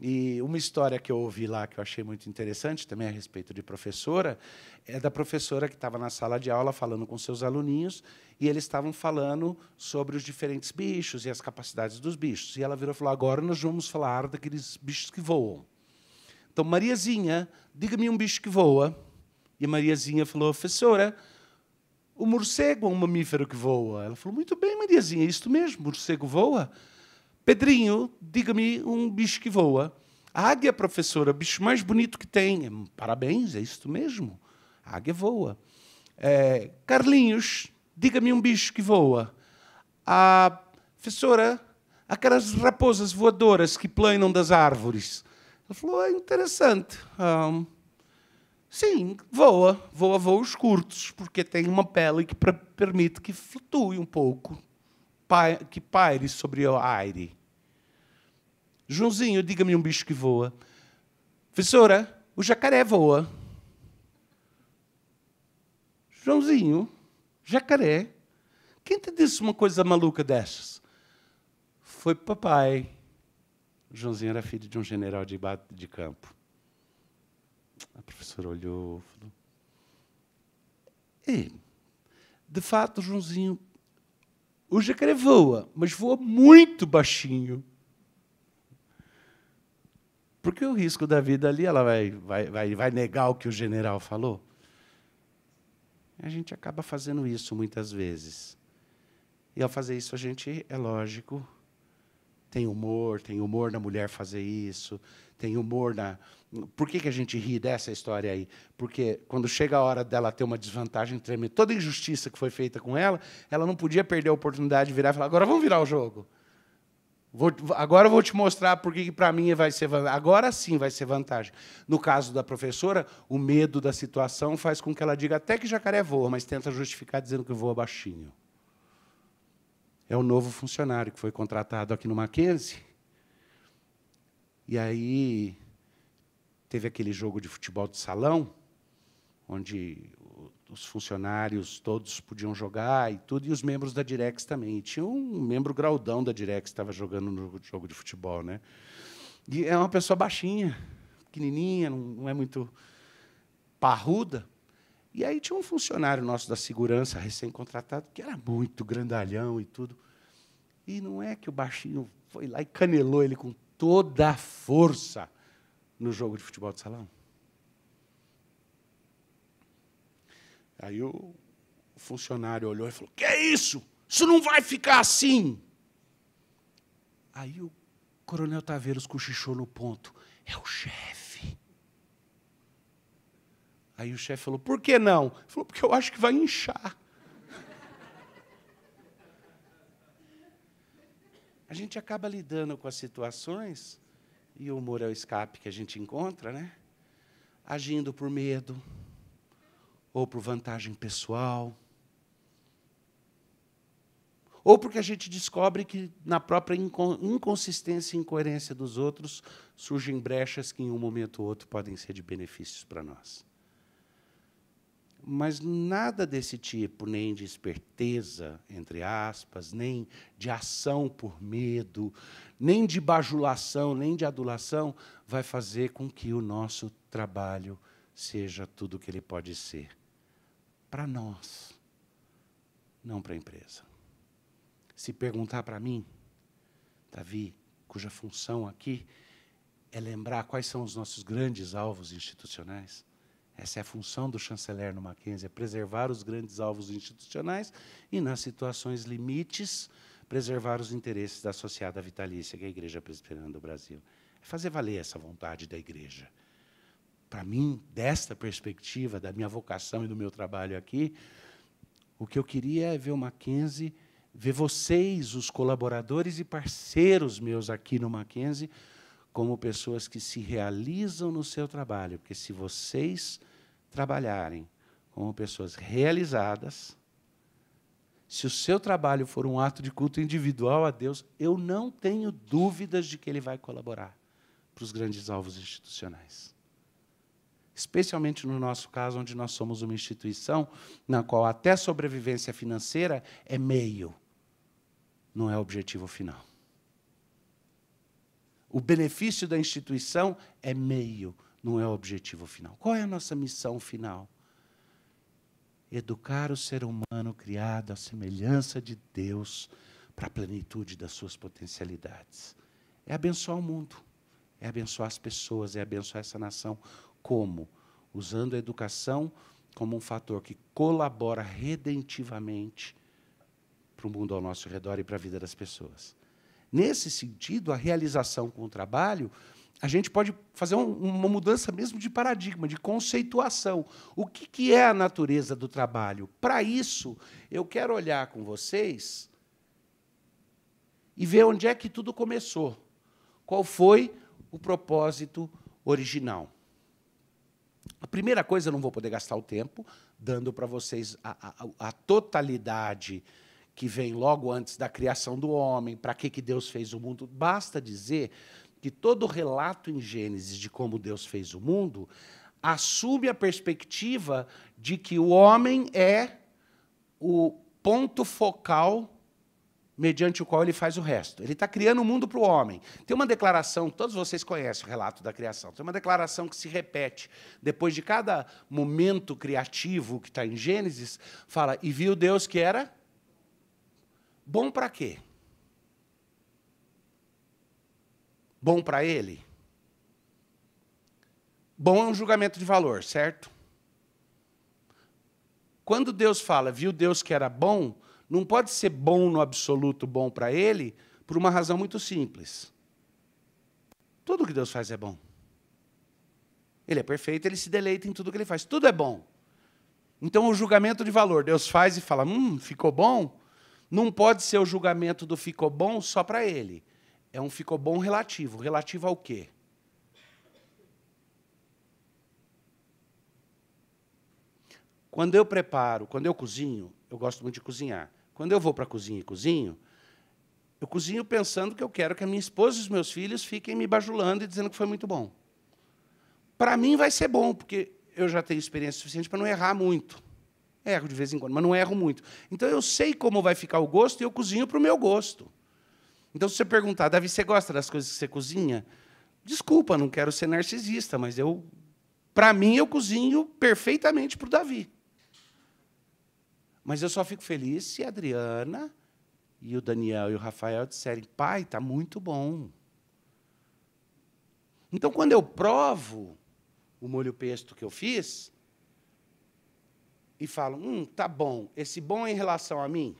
E uma história que eu ouvi lá, que eu achei muito interessante, também a respeito de professora, é da professora que estava na sala de aula falando com seus aluninhos, e eles estavam falando sobre os diferentes bichos e as capacidades dos bichos. E ela virou e falou, agora nós vamos falar daqueles bichos que voam. Então, Mariazinha, diga-me um bicho que voa. E a Mariazinha falou, professora, o morcego é um mamífero que voa. Ela falou, muito bem, Mariazinha, é isto mesmo, morcego voa. Pedrinho, diga-me um bicho que voa. A águia, professora, o bicho mais bonito que tem. Parabéns, é isto mesmo. A águia voa. Carlinhos, diga-me um bicho que voa. A professora, aquelas raposas voadoras que planam das árvores. Ela falou, interessante. Sim, voa. Voa voos curtos, porque tem uma pele que permite que flutue um pouco, que paire sobre o aire. Joãozinho, diga-me um bicho que voa. Professora, o jacaré voa. Joãozinho, jacaré? Quem te disse uma coisa maluca dessas? Foi papai. O Joãozinho era filho de um general de campo. A professora olhou e falou, de fato, Joãozinho, o jacaré voa, mas voa muito baixinho. Porque o risco da vida ali, ela vai negar o que o general falou. A gente acaba fazendo isso muitas vezes. E, ao fazer isso, a gente, é lógico, tem humor na mulher fazer isso, tem humor na... Por que a gente ri dessa história aí? Porque, quando chega a hora dela ter uma desvantagem tremenda, toda a injustiça que foi feita com ela não podia perder a oportunidade de virar e falar, agora vamos virar o jogo. Agora eu vou te mostrar por que para mim vai ser vantagem. Agora sim vai ser vantagem. No caso da professora, o medo da situação faz com que ela diga até que jacaré voa, mas tenta justificar dizendo que voa baixinho. É o novo funcionário que foi contratado aqui no Mackenzie. E aí teve aquele jogo de futebol de salão, onde os funcionários todos podiam jogar e tudo, e os membros da Direx também. E tinha um membro graudão da Direx que estava jogando no jogo de futebol, né? E é uma pessoa baixinha, pequenininha, não é muito parruda. E aí tinha um funcionário nosso da segurança, recém-contratado, que era muito grandalhão e tudo. E não é que o baixinho foi lá e canelou ele com toda a força no jogo de futebol de salão? Aí o funcionário olhou e falou, que é isso? Isso não vai ficar assim. Aí o coronel Taveiros cochichou no ponto, é o chefe. Aí o chefe falou, por que não? Ele falou, porque eu acho que vai inchar. A gente acaba lidando com as situações, e o humor é o escape que a gente encontra, né? Agindo por medo, ou por vantagem pessoal, ou porque a gente descobre que, na própria inconsistência e incoerência dos outros, surgem brechas que, em um momento ou outro, podem ser de benefícios para nós. Mas nada desse tipo, nem de esperteza, entre aspas, nem de ação por medo, nem de bajulação, nem de adulação, vai fazer com que o nosso trabalho seja tudo o que ele pode ser. Para nós, não para a empresa. Se perguntar para mim, Davi, cuja função aqui é lembrar quais são os nossos grandes alvos institucionais, Essa é a função do chanceler no Mackenzie, é preservar os grandes alvos institucionais e, nas situações limites, preservar os interesses da associada vitalícia, que é a Igreja Presbiteriana do Brasil. É fazer valer essa vontade da Igreja. Para mim, desta perspectiva, da minha vocação e do meu trabalho aqui, o que eu queria é ver o Mackenzie, ver vocês, os colaboradores e parceiros meus aqui no Mackenzie, como pessoas que se realizam no seu trabalho. Porque se vocês trabalharem como pessoas realizadas, se o seu trabalho for um ato de culto individual a Deus, eu não tenho dúvidas de que ele vai colaborar para os grandes alvos institucionais. Especialmente no nosso caso, onde nós somos uma instituição na qual até a sobrevivência financeira é meio, não é o objetivo final. O benefício da instituição é meio, não é o objetivo final. Qual é a nossa missão final? Educar o ser humano criado à semelhança de Deus para a plenitude das suas potencialidades. É abençoar o mundo, é abençoar as pessoas, é abençoar essa nação. Como? Usando a educação como um fator que colabora redentivamente para o mundo ao nosso redor e para a vida das pessoas. Nesse sentido, a realização com o trabalho, a gente pode fazer uma mudança mesmo de paradigma, de conceituação. O que é a natureza do trabalho? Para isso, eu quero olhar com vocês e ver onde é que tudo começou. Qual foi o propósito original? A primeira coisa, eu não vou poder gastar o tempo, dando para vocês a totalidade que vem logo antes da criação do homem, para que Deus fez o mundo. Basta dizer que todo o relato em Gênesis de como Deus fez o mundo assume a perspectiva de que o homem é o ponto focal mediante o qual ele faz o resto. Ele está criando o mundo para o homem. Tem uma declaração, todos vocês conhecem o relato da criação, tem uma declaração que se repete. Depois de cada momento criativo que está em Gênesis, fala, e viu Deus que era bom para quê? Bom para ele? Bom é um julgamento de valor, certo? Quando Deus fala, viu Deus que era bom, não pode ser bom no absoluto, bom para ele, por uma razão muito simples. Tudo que Deus faz é bom. Ele é perfeito, ele se deleita em tudo que ele faz. Tudo é bom. Então, o julgamento de valor, Deus faz e fala, ficou bom, não pode ser o julgamento do ficou bom só para ele. É um ficou bom relativo. Relativo ao quê? Quando eu preparo, quando eu cozinho, eu gosto muito de cozinhar. Quando eu vou para a cozinha e cozinho, eu cozinho pensando que eu quero que a minha esposa e os meus filhos fiquem me bajulando e dizendo que foi muito bom. Para mim vai ser bom, porque eu já tenho experiência suficiente para não errar muito. Erro de vez em quando, mas não erro muito. Então, eu sei como vai ficar o gosto e eu cozinho para o meu gosto. Então, se você perguntar, Davi, você gosta das coisas que você cozinha? Desculpa, não quero ser narcisista, mas para mim, eu cozinho perfeitamente para o Davi. Mas eu só fico feliz se a Adriana e o Daniel e o Rafael disserem, pai, está muito bom. Então, quando eu provo o molho pesto que eu fiz, e falo, tá bom, esse bom é em relação a mim?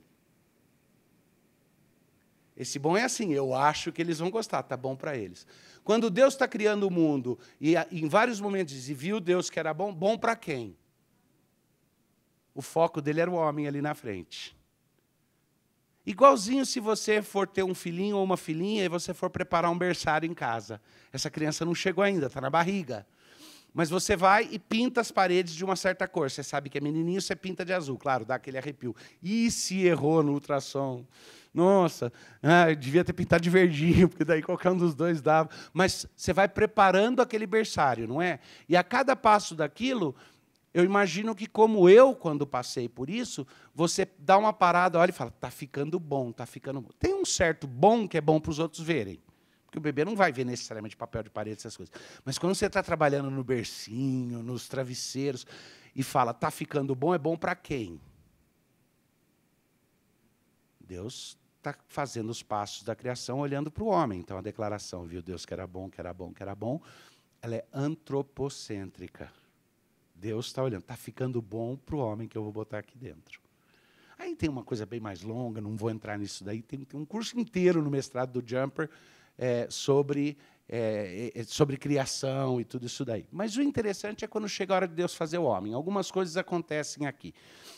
Esse bom é assim, eu acho que eles vão gostar, tá bom para eles. Quando Deus está criando o mundo, e em vários momentos diz, e viu Deus que era bom, bom para quem? O foco dele era o homem ali na frente. Igualzinho se você for ter um filhinho ou uma filhinha e você for preparar um berçário em casa. Essa criança não chegou ainda, está na barriga. Mas você vai e pinta as paredes de uma certa cor. Você sabe que é menininho, você pinta de azul. Claro, dá aquele arrepio. E se errou no ultrassom? Nossa, devia ter pintado de verdinho, porque daí qualquer um dos dois dava. Mas você vai preparando aquele berçário, não é? E a cada passo daquilo, eu imagino que, como eu, quando passei por isso, você dá uma parada, olha e fala, está ficando bom, está ficando bom. Tem um certo bom que é bom para os outros verem. Porque o bebê não vai ver necessariamente papel de parede, essas coisas. Mas quando você está trabalhando no bercinho, nos travesseiros, e fala, está ficando bom, é bom para quem? Deus está fazendo os passos da criação olhando para o homem. Então, a declaração, viu Deus que era bom, que era bom, que era bom, ela é antropocêntrica. Deus está olhando, está ficando bom para o homem que eu vou botar aqui dentro. Aí tem uma coisa bem mais longa, não vou entrar nisso daí, tem um curso inteiro no mestrado do Jumper sobre criação e tudo isso daí. Mas o interessante é quando chega a hora de Deus fazer o homem. Algumas coisas acontecem aqui.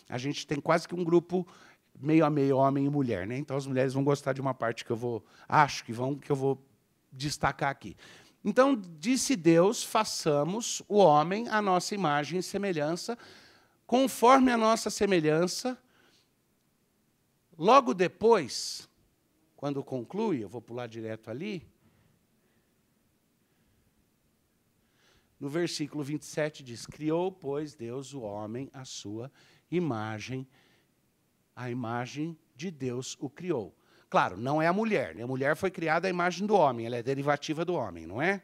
A gente tem quase que um grupo meio a meio, homem e mulher, né? Então as mulheres vão gostar de uma parte que eu vou destacar aqui. Então, disse Deus, façamos o homem à nossa imagem e semelhança, conforme a nossa semelhança. Logo depois, quando conclui, eu vou pular direto ali, no versículo 27 diz, criou, pois, Deus o homem à sua imagem, a imagem de Deus o criou. Claro, não é a mulher, né? A mulher foi criada à imagem do homem, ela é derivativa do homem, não é?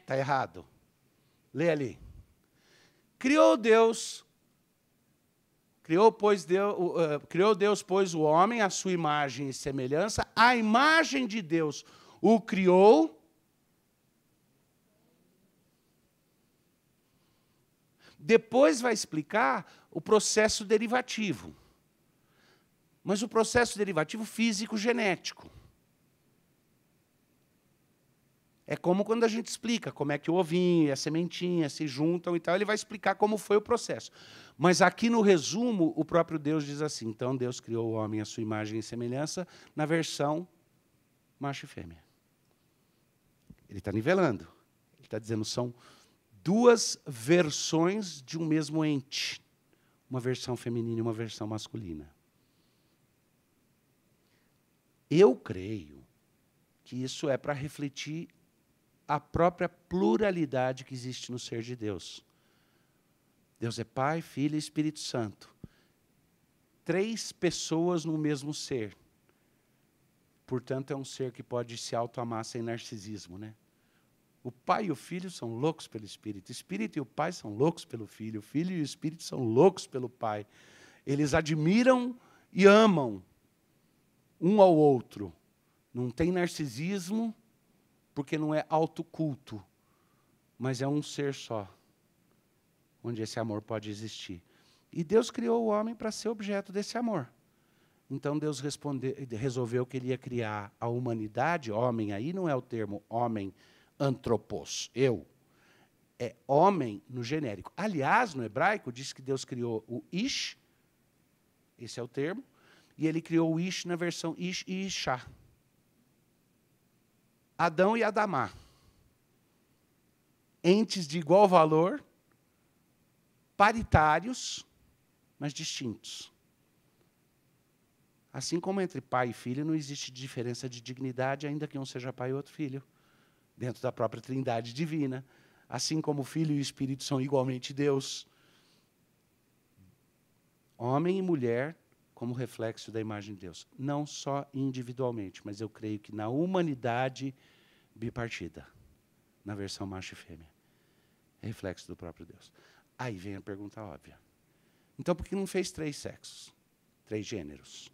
Está errado. Lê ali. Criou Deus, pois, o homem à sua imagem e semelhança, a imagem de Deus o criou. Depois vai explicar o processo derivativo. Mas o processo derivativo físico-genético. É como quando a gente explica como é que o ovinho e a sementinha se juntam e tal, ele vai explicar como foi o processo. Mas aqui no resumo, o próprio Deus diz assim, então Deus criou o homem à sua imagem e semelhança, na versão macho e fêmea. Ele está nivelando. Ele está dizendo, são duas versões de um mesmo ente. Uma versão feminina e uma versão masculina. Eu creio que isso é para refletir a própria pluralidade que existe no ser de Deus. Deus é Pai, Filho e Espírito Santo. 3 pessoas no mesmo ser. Portanto, é um ser que pode se autoamar sem narcisismo, né? O Pai e o Filho são loucos pelo Espírito. O Espírito e o Pai são loucos pelo Filho. O Filho e o Espírito são loucos pelo Pai. Eles admiram e amam um ao outro. Não tem narcisismo, porque não é autoculto, mas é um ser só, onde esse amor pode existir. E Deus criou o homem para ser objeto desse amor. Então Deus resolveu que ele ia criar a humanidade, homem aí não é o termo homem antropos, eu. É homem no genérico. Aliás, no hebraico, diz que Deus criou o Ish, esse é o termo, e ele criou o Ish na versão Ish e Ishá. Adão e Adamá. Entes de igual valor, paritários, mas distintos. Assim como entre pai e filho não existe diferença de dignidade, ainda que um seja pai e outro filho, dentro da própria Trindade divina. Assim como o Filho e o Espírito são igualmente Deus. Homem e mulher como reflexo da imagem de Deus. Não só individualmente, mas eu creio que na humanidade bipartida, na versão macho e fêmea. É reflexo do próprio Deus. Aí vem a pergunta óbvia. Então, por que não fez 3 sexos? 3 gêneros?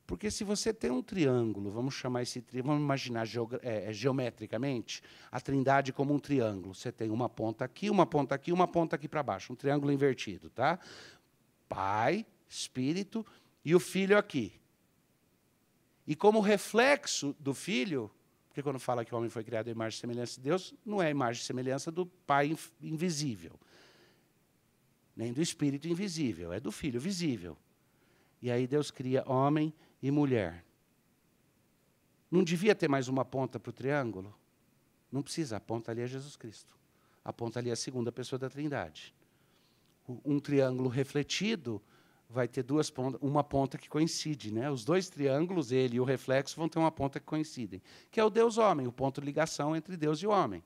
Porque se você tem um triângulo, vamos chamar esse triângulo, vamos imaginar geometricamente, a Trindade como um triângulo. Você tem uma ponta aqui, uma ponta aqui, uma ponta aqui para baixo. Um triângulo invertido, tá? Pai, Espírito e o Filho aqui. E como reflexo do Filho, porque quando fala que o homem foi criado à imagem e semelhança de Deus, não é a imagem e semelhança do Pai invisível, nem do Espírito invisível, é do Filho visível. E aí Deus cria homem e mulher. Não devia ter mais uma ponta para o triângulo? Não precisa, a ponta ali é Jesus Cristo. A ponta ali é a segunda pessoa da Trindade. Um triângulo refletido vai ter 2 pontas, uma ponta que coincide, né? Os 2 triângulos, ele e o reflexo, vão ter uma ponta que coincidem, que é o Deus-homem, o ponto de ligação entre Deus e o homem.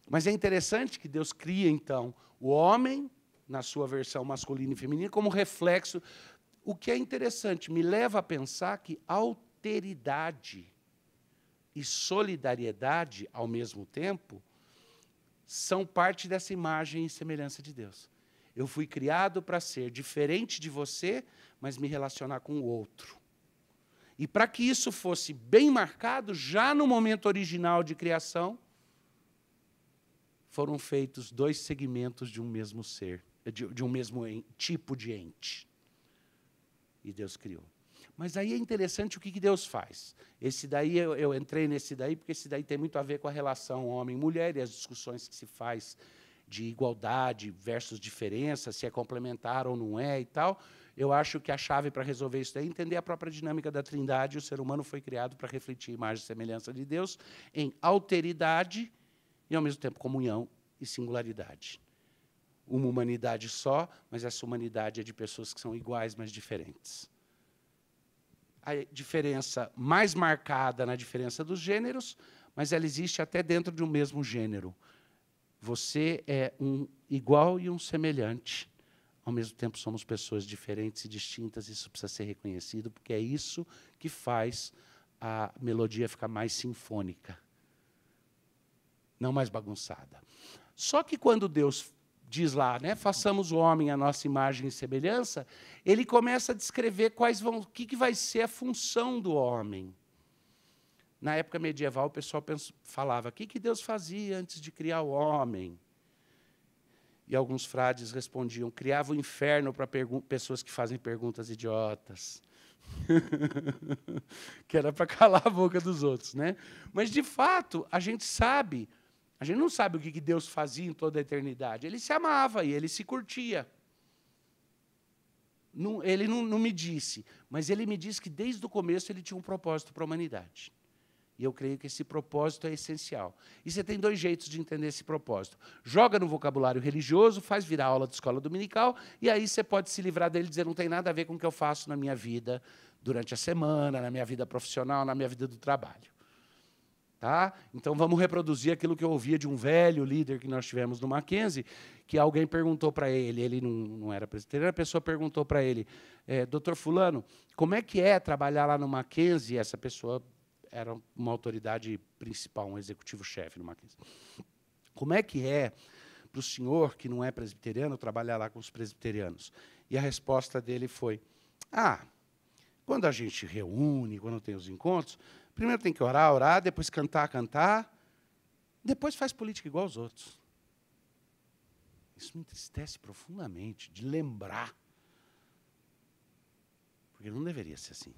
Mas é interessante que Deus cria, então, o homem, na sua versão masculina e feminina, como reflexo. O que é interessante, me leva a pensar que alteridade e solidariedade, ao mesmo tempo, são parte dessa imagem e semelhança de Deus. Eu fui criado para ser diferente de você, mas me relacionar com o outro. E para que isso fosse bem marcado, já no momento original de criação, foram feitos 2 segmentos de um mesmo ser, de um mesmo tipo de ente. E Deus criou. Mas aí é interessante o que Deus faz. Esse daí, eu entrei nesse daí, porque esse daí tem muito a ver com a relação homem-mulher e as discussões que se faz de igualdade versus diferença, se é complementar ou não é e tal. Eu acho que a chave para resolver isso daí é entender a própria dinâmica da Trindade. O ser humano foi criado para refletir a imagem e semelhança de Deus em alteridade e, ao mesmo tempo, comunhão e singularidade. Uma humanidade só, mas essa humanidade é de pessoas que são iguais, mas diferentes. A diferença mais marcada na diferença dos gêneros, mas ela existe até dentro de um mesmo gênero. Você é um igual e um semelhante. Ao mesmo tempo, somos pessoas diferentes e distintas. Isso precisa ser reconhecido, porque é isso que faz a melodia ficar mais sinfônica, não mais bagunçada. Só que quando Deus diz lá, né, façamos o homem à nossa imagem e semelhança, ele começa a descrever o que vai ser a função do homem. Na época medieval, o pessoal falava, o que Deus fazia antes de criar o homem? E alguns frades respondiam, criava o inferno para pessoas que fazem perguntas idiotas. Que era para calar a boca dos outros, né? Mas, de fato, a gente não sabe o que Deus fazia em toda a eternidade. Ele se amava e ele se curtia. Ele não me disse, mas ele me disse que, desde o começo, ele tinha um propósito para a humanidade. E eu creio que esse propósito é essencial. E você tem 2 jeitos de entender esse propósito. Joga no vocabulário religioso, faz virar aula de escola dominical, e aí você pode se livrar dele e dizer, não tem nada a ver com o que eu faço na minha vida durante a semana, na minha vida profissional, na minha vida do trabalho. Tá? Então, vamos reproduzir aquilo que eu ouvia de um velho líder que nós tivemos no Mackenzie, que alguém perguntou para ele não era presbiteriano, a pessoa perguntou para ele, doutor fulano, como é que é trabalhar lá no Mackenzie? Essa pessoa era uma autoridade principal, um executivo-chefe no Mackenzie. Como é que é para o senhor, que não é presbiteriano, trabalhar lá com os presbiterianos? E a resposta dele foi, quando a gente reúne, quando tem os encontros, primeiro tem que orar, depois cantar, depois faz política igual aos outros. Isso me entristece profundamente, de lembrar. Porque não deveria ser assim.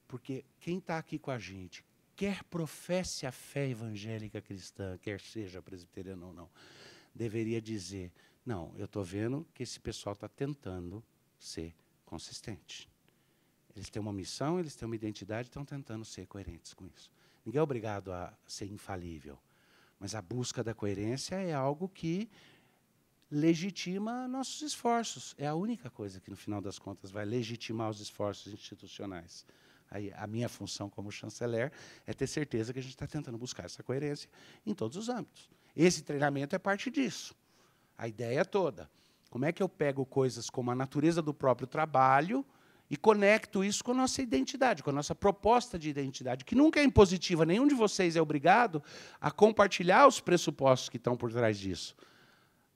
Porque quem está aqui com a gente, quer professe a fé evangélica cristã, quer seja presbiteriano ou não, deveria dizer, não, eu estou vendo que esse pessoal está tentando ser consistente. Eles têm uma missão, eles têm uma identidade, estão tentando ser coerentes com isso. Ninguém é obrigado a ser infalível, mas a busca da coerência é algo que legitima nossos esforços. É a única coisa que, no final das contas, vai legitimar os esforços institucionais. Aí, a minha função como chanceler é ter certeza que a gente está tentando buscar essa coerência em todos os âmbitos. Esse treinamento é parte disso. A ideia toda. Como é que eu pego coisas como a natureza do próprio trabalho e conecto isso com a nossa identidade, com a nossa proposta de identidade, que nunca é impositiva, nenhum de vocês é obrigado a compartilhar os pressupostos que estão por trás disso.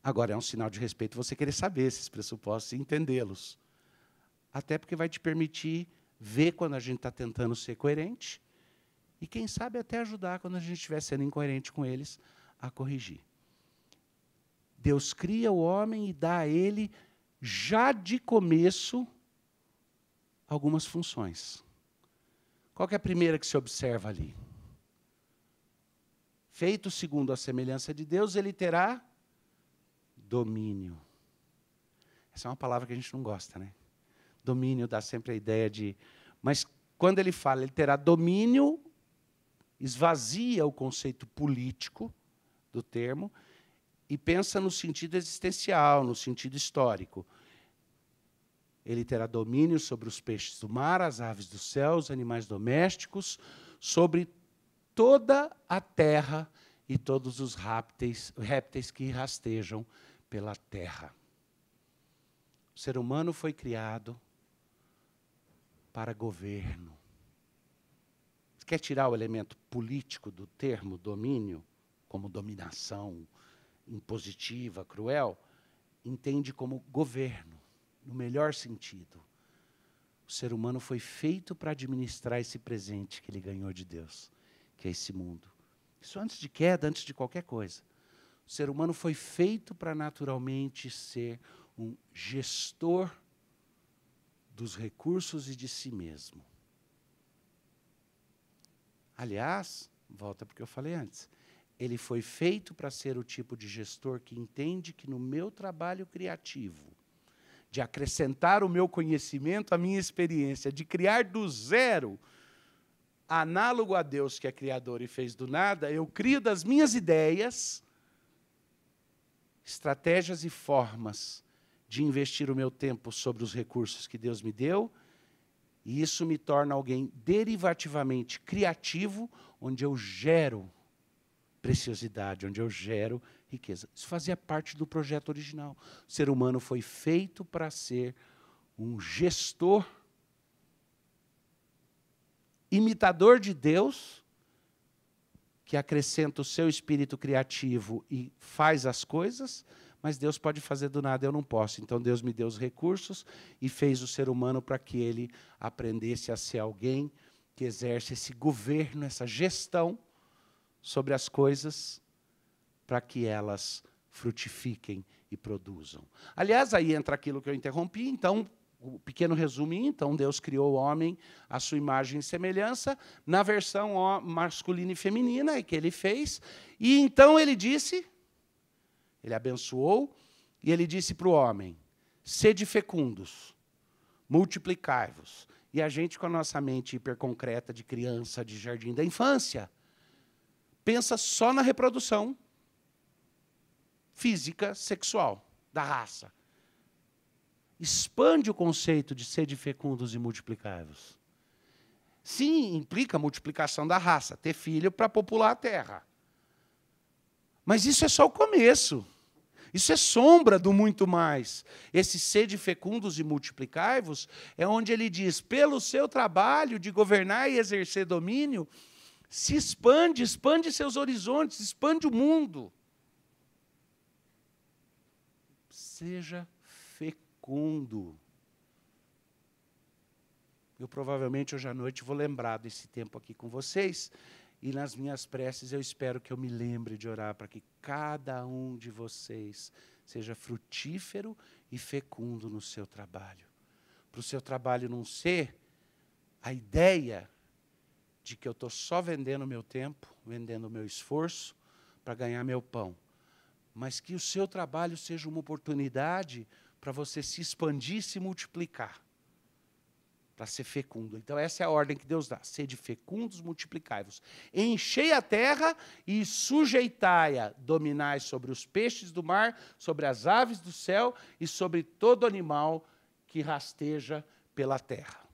Agora, é um sinal de respeito você querer saber esses pressupostos e entendê-los. Até porque vai te permitir ver quando a gente está tentando ser coerente e, quem sabe, até ajudar, quando a gente estiver sendo incoerente com eles, a corrigir. Deus cria o homem e dá a ele, já de começo, algumas funções. Qual que é a primeira que se observa ali? Feito segundo a semelhança de Deus, ele terá domínio. Essa é uma palavra que a gente não gosta, né? Domínio dá sempre a ideia de... Mas, quando ele fala, ele terá domínio, esvazia o conceito político do termo e pensa no sentido existencial, no sentido histórico. Ele terá domínio sobre os peixes do mar, as aves do céu, os animais domésticos, sobre toda a terra e todos os répteis que rastejam pela terra. O ser humano foi criado para governo. Você quer tirar o elemento político do termo domínio, como dominação impositiva, cruel? Entende como governo, no melhor sentido. O ser humano foi feito para administrar esse presente que ele ganhou de Deus, que é esse mundo. Isso antes de queda, antes de qualquer coisa. O ser humano foi feito para naturalmente ser um gestor dos recursos e de si mesmo. Aliás, volta porque eu falei antes, ele foi feito para ser o tipo de gestor que entende que no meu trabalho criativo, de acrescentar o meu conhecimento, a minha experiência, de criar do zero, análogo a Deus que é criador e fez do nada, eu crio das minhas ideias, estratégias e formas de investir o meu tempo sobre os recursos que Deus me deu, e isso me torna alguém derivativamente criativo, onde eu gero preciosidade, onde eu gero riqueza. Isso fazia parte do projeto original. O ser humano foi feito para ser um gestor, imitador de Deus, que acrescenta o seu espírito criativo e faz as coisas, mas Deus pode fazer do nada, eu não posso. Então Deus me deu os recursos e fez o ser humano para que ele aprendesse a ser alguém que exerce esse governo, essa gestão sobre as coisas, para que elas frutifiquem e produzam. Aliás, aí entra aquilo que eu interrompi, então, o pequeno resuminho, então Deus criou o homem à sua imagem e semelhança, na versão masculina e feminina, que ele fez, e então ele disse, ele abençoou, e ele disse para o homem, sede fecundos, multiplicai-vos. E a gente, com a nossa mente hiperconcreta de criança, de jardim da infância, pensa só na reprodução física, sexual, da raça. Expande o conceito de sede fecundos e multiplicai-vos. Sim, implica a multiplicação da raça, ter filho para popular a terra. Mas isso é só o começo. Isso é sombra do muito mais. Esse sede fecundos e multiplicai-vos é onde ele diz, pelo seu trabalho de governar e exercer domínio, se expande, expande seus horizontes, expande o mundo. Seja fecundo. Eu provavelmente hoje à noite vou lembrar desse tempo aqui com vocês, e nas minhas preces eu espero que eu me lembre de orar para que cada um de vocês seja frutífero e fecundo no seu trabalho. Para o seu trabalho não ser a ideia de que eu estou só vendendo o meu tempo, vendendo o meu esforço para ganhar meu pão, mas que o seu trabalho seja uma oportunidade para você se expandir e se multiplicar, para ser fecundo. Então essa é a ordem que Deus dá, sede fecundos, multiplicai-vos, enchei a terra e sujeitai-a, dominai sobre os peixes do mar, sobre as aves do céu e sobre todo animal que rasteja pela terra.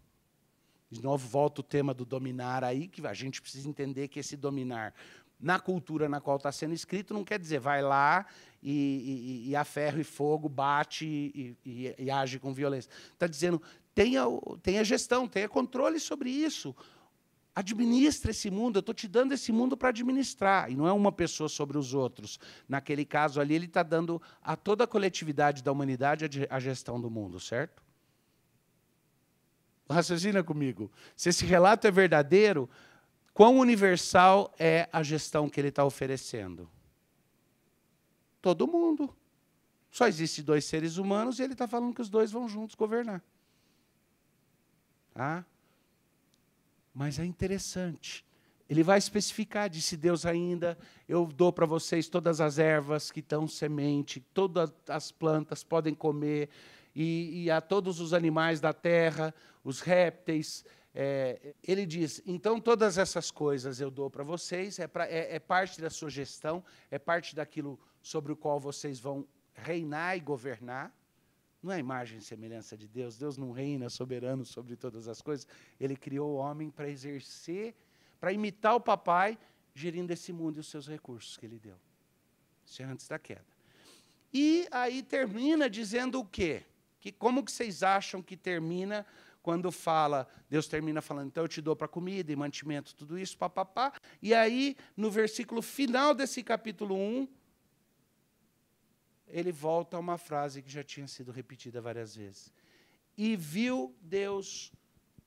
De novo, volta o tema do dominar aí, que a gente precisa entender que esse dominar, na cultura na qual está sendo escrito, não quer dizer vai lá e a ferro e fogo bate e age com violência. Está dizendo, tenha gestão, tenha controle sobre isso. Administra esse mundo, eu estou te dando esse mundo para administrar, e não é uma pessoa sobre os outros. Naquele caso ali, ele está dando a toda a coletividade da humanidade a gestão do mundo, certo? Raciocina comigo. Se esse relato é verdadeiro, quão universal é a gestão que ele está oferecendo? Todo mundo. Só existem dois seres humanos e ele está falando que os dois vão juntos governar. Tá? Mas é interessante. Ele vai especificar, disse Deus ainda, eu dou para vocês todas as ervas que dão semente, todas as plantas podem comer, e a todos os animais da terra, os répteis. Ele diz, então todas essas coisas eu dou para vocês, é parte da sua gestão, é parte daquilo sobre o qual vocês vão reinar e governar. Não é a imagem e semelhança de Deus, Deus não reina soberano sobre todas as coisas, ele criou o homem para exercer, para imitar o papai, gerindo esse mundo e os seus recursos que ele deu. Isso é antes da queda. E aí termina dizendo o quê? Como que vocês acham que termina quando fala, Deus termina falando, então eu te dou para comida e mantimento, tudo isso, papapá. E aí, no versículo final desse capítulo 1, ele volta a uma frase que já tinha sido repetida várias vezes. E viu Deus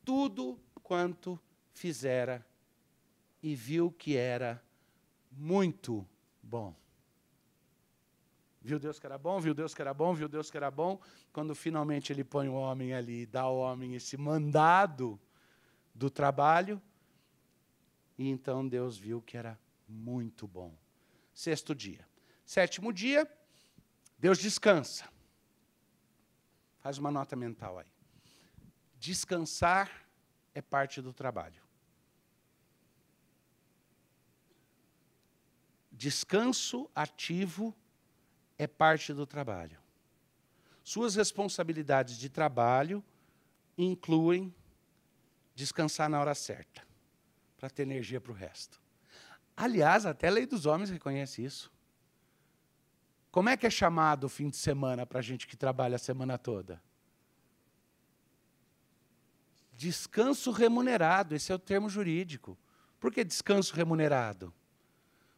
tudo quanto fizera, e viu que era muito bom. Viu Deus que era bom, viu Deus que era bom, viu Deus que era bom. Quando finalmente ele põe o homem ali, dá ao homem esse mandado do trabalho, e então Deus viu que era muito bom. 6º dia. 7º dia, Deus descansa. Faz uma nota mental aí. Descansar é parte do trabalho. Descanso ativo é parte do trabalho. Suas responsabilidades de trabalho incluem descansar na hora certa, para ter energia para o resto. Aliás, até a lei dos homens reconhece isso. Como é que é chamado o fim de semana para a gente que trabalha a semana toda? Descanso remunerado, esse é o termo jurídico. Por que descanso remunerado?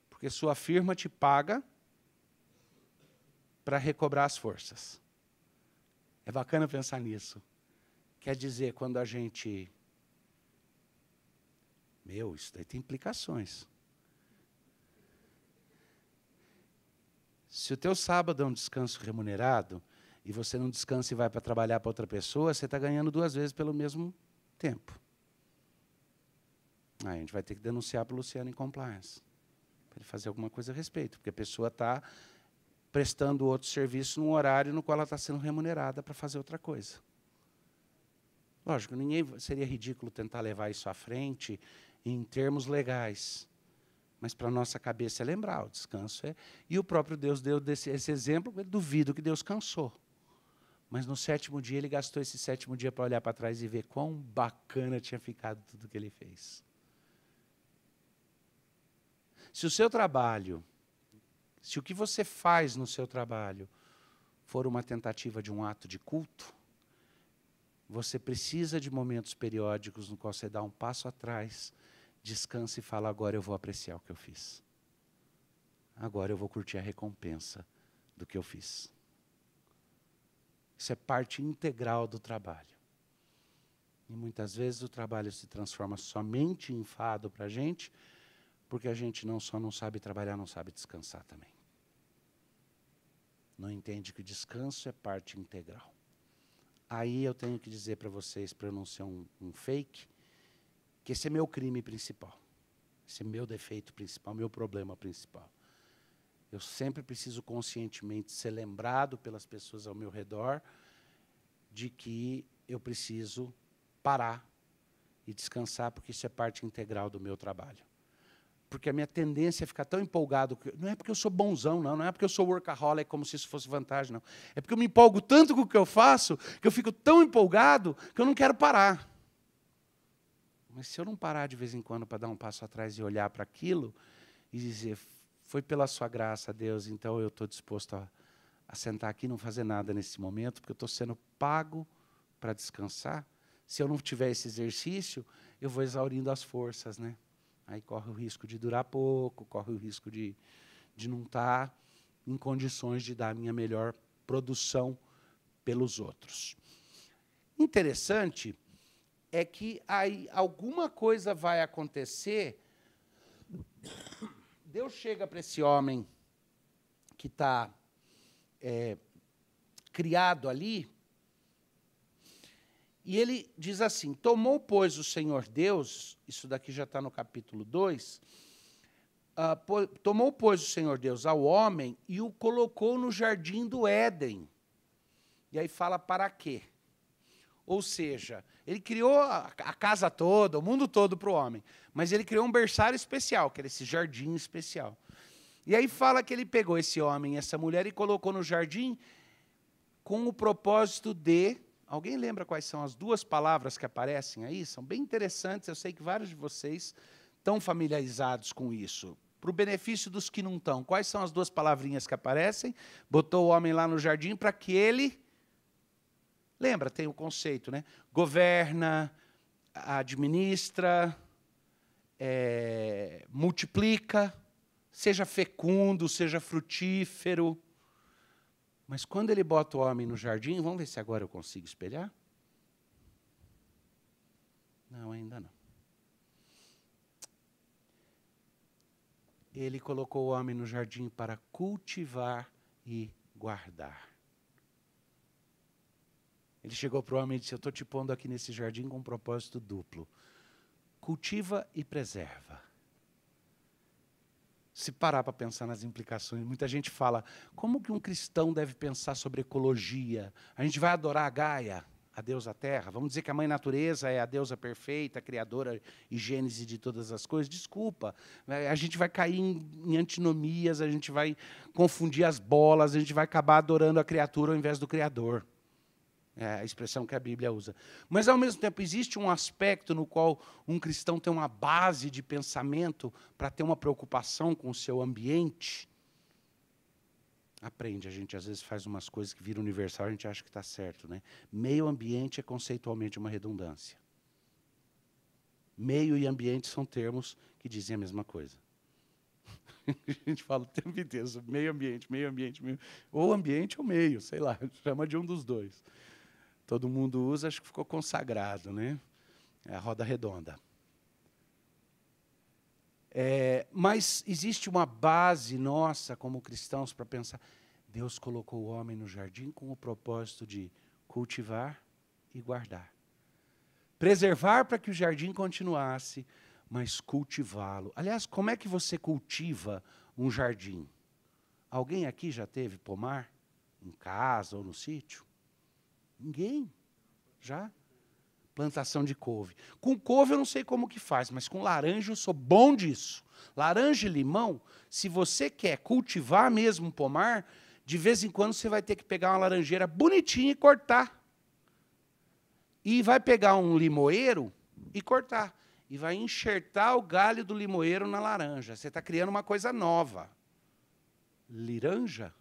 Porque sua firma te paga para recobrar as forças. É bacana pensar nisso. Quer dizer, quando a gente... isso daí tem implicações. Se o teu sábado é um descanso remunerado, e você não descansa e vai para trabalhar para outra pessoa, você está ganhando 2 vezes pelo mesmo tempo. Aí a gente vai ter que denunciar para o Luciano em compliance, para ele fazer alguma coisa a respeito, porque a pessoa está prestando outro serviço num horário no qual ela está sendo remunerada para fazer outra coisa. Lógico, seria ridículo tentar levar isso à frente em termos legais. Mas para a nossa cabeça é lembrar, o descanso é... E o próprio Deus deu esse exemplo, eu duvido que Deus cansou. Mas no 7º dia, ele gastou esse 7º dia para olhar para trás e ver quão bacana tinha ficado tudo que ele fez. Se o seu trabalho, se o que você faz no seu trabalho for uma tentativa de um ato de culto, você precisa de momentos periódicos no qual você dá um passo atrás, descansa e fala, agora eu vou apreciar o que eu fiz. Agora eu vou curtir a recompensa do que eu fiz. Isso é parte integral do trabalho. E muitas vezes o trabalho se transforma somente em enfado para a gente, porque a gente não só não sabe trabalhar, não sabe descansar também. Não entende que o descanso é parte integral. Aí eu tenho que dizer para vocês, para eu não ser um fake, que esse é meu crime principal. Esse é meu defeito principal, meu problema principal. Eu sempre preciso conscientemente ser lembrado pelas pessoas ao meu redor de que eu preciso parar e descansar, porque isso é parte integral do meu trabalho. Porque a minha tendência é ficar tão empolgado, não é porque eu sou bonzão, não é porque eu sou workaholic, como se isso fosse vantagem, não. É porque eu me empolgo tanto com o que eu faço, que eu fico tão empolgado, que eu não quero parar. Mas se eu não parar de vez em quando para dar um passo atrás e olhar para aquilo, e dizer, foi pela sua graça, Deus, então eu estou disposto a sentar aqui e não fazer nada nesse momento, porque eu estou sendo pago para descansar. Se eu não tiver esse exercício, eu vou exaurindo as forças, né? Aí corre o risco de durar pouco, corre o risco de não estar em condições de dar a minha melhor produção pelos outros. Interessante é que aí alguma coisa vai acontecer. Deus chega para esse homem que está criado ali, e ele diz assim, tomou, pois, o Senhor Deus, isso daqui já está no capítulo 2, tomou, pois, o Senhor Deus ao homem e o colocou no jardim do Éden. E aí fala para quê? Ou seja, ele criou a casa toda, o mundo todo para o homem, mas ele criou um berçário especial, que era esse jardim especial. E aí fala que ele pegou esse homem e essa mulher e colocou no jardim com o propósito de... Alguém lembra quais são as 2 palavras que aparecem aí? São bem interessantes, eu sei que vários de vocês estão familiarizados com isso. Para o benefício dos que não estão, quais são as 2 palavrinhas que aparecem? Botou o homem lá no jardim para que ele... Lembra, tem o conceito, né? Governa, administra, multiplica, seja fecundo, seja frutífero. Mas quando ele bota o homem no jardim, vamos ver se agora eu consigo espelhar? Não, ainda não. Ele colocou o homem no jardim para cultivar e guardar. Ele chegou para o homem e disse, eu estou te pondo aqui nesse jardim com um propósito duplo. Cultiva e preserva. Se parar para pensar nas implicações, muita gente fala, como que um cristão deve pensar sobre ecologia? A gente vai adorar a Gaia, a deusa Terra? Vamos dizer que a mãe natureza é a deusa perfeita, a criadora e gênese de todas as coisas? Desculpa, a gente vai cair em antinomias, a gente vai confundir as bolas, a gente vai acabar adorando a criatura ao invés do Criador. É a expressão que a Bíblia usa. Mas, ao mesmo tempo, existe um aspecto no qual um cristão tem uma base de pensamento para ter uma preocupação com o seu ambiente. Aprende, a gente às vezes faz umas coisas que viram universal, a gente acha que está certo, né? Meio ambiente é conceitualmente uma redundância. Meio e ambiente são termos que dizem a mesma coisa. A gente fala o tempo inteiro sobre meio ambiente, ou ambiente ou meio, sei lá, chama de um dos dois. Todo mundo usa, acho que ficou consagrado, né? É a roda redonda. Mas existe uma base nossa, como cristãos, para pensar, Deus colocou o homem no jardim com o propósito de cultivar e guardar. Preservar para que o jardim continuasse, mas cultivá-lo. Aliás, como é que você cultiva um jardim? Alguém aqui já teve pomar? Em casa ou no sítio? Ninguém. Já? Plantação de couve. Com couve eu não sei como que faz, mas com laranja eu sou bom disso. Laranja e limão, se você quer cultivar mesmo um pomar, de vez em quando você vai ter que pegar uma laranjeira bonitinha e cortar. E vai pegar um limoeiro e cortar. E vai enxertar o galho do limoeiro na laranja. Você está criando uma coisa nova. Liranja?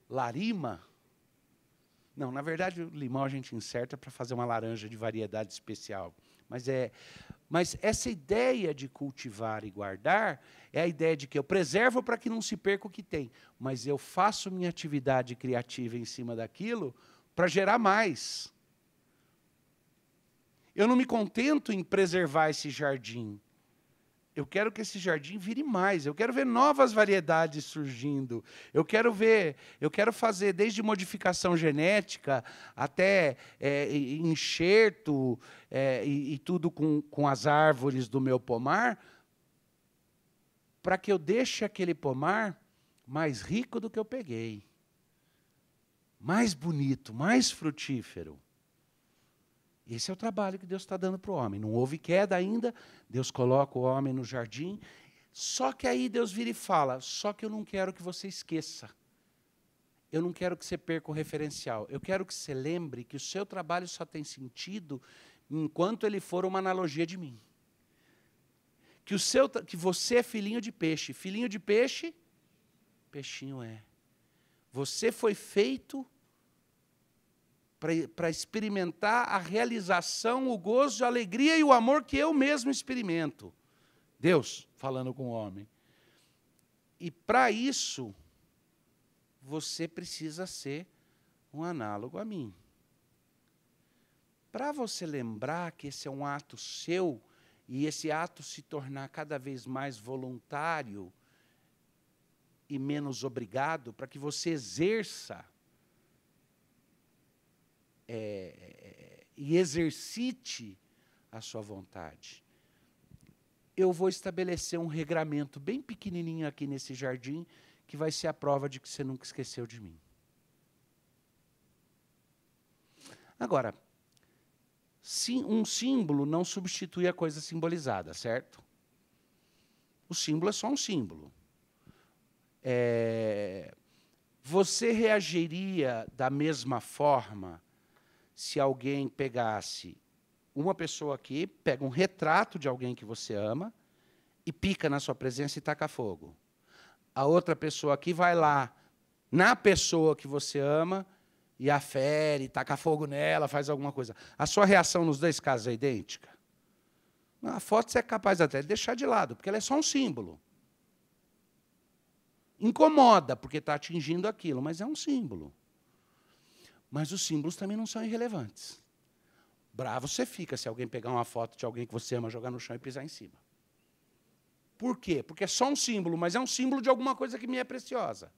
Larima? Não, na verdade, o limão a gente inserta para fazer uma laranja de variedade especial. Mas essa ideia de cultivar e guardar é a ideia de que eu preservo para que não se perca o que tem, mas eu faço minha atividade criativa em cima daquilo para gerar mais. Eu não me contento em preservar esse jardim. Eu quero que esse jardim vire mais. Eu quero ver novas variedades surgindo. Eu quero fazer desde modificação genética até enxerto e tudo com as árvores do meu pomar, para que eu deixe aquele pomar mais rico do que eu peguei, mais bonito, mais frutífero. Esse é o trabalho que Deus está dando para o homem. Não houve queda ainda, Deus coloca o homem no jardim, só que aí Deus vira e fala, só que eu não quero que você esqueça. Eu não quero que você perca o referencial. Eu quero que você lembre que o seu trabalho só tem sentido enquanto ele for uma analogia de mim. Que você é filhinho de peixe. Filhinho de peixe, peixinho é. Você foi feito para experimentar a realização, o gozo, a alegria e o amor que eu mesmo experimento. Deus falando com o homem. E para isso, você precisa ser um análogo a mim. Para você lembrar que esse é um ato seu, e esse ato se tornar cada vez mais voluntário e menos obrigado, para que você exerça e exercite a sua vontade. Eu vou estabelecer um regramento bem pequenininho aqui nesse jardim, que vai ser a prova de que você nunca esqueceu de mim. Agora, um símbolo não substitui a coisa simbolizada, certo? O símbolo é só um símbolo. Você reagiria da mesma forma se alguém pegasse uma pessoa aqui, pega um retrato de alguém que você ama e pica na sua presença e taca fogo? A outra pessoa aqui vai lá na pessoa que você ama e a fere, taca fogo nela, faz alguma coisa. A sua reação nos dois casos é idêntica? A foto você é capaz até de deixar de lado, porque ela é só um símbolo. Incomoda, porque está atingindo aquilo, mas é um símbolo. Mas os símbolos também não são irrelevantes. Bravo você fica se alguém pegar uma foto de alguém que você ama, jogar no chão e pisar em cima. Por quê? Porque é só um símbolo, mas é um símbolo de alguma coisa que me é preciosa.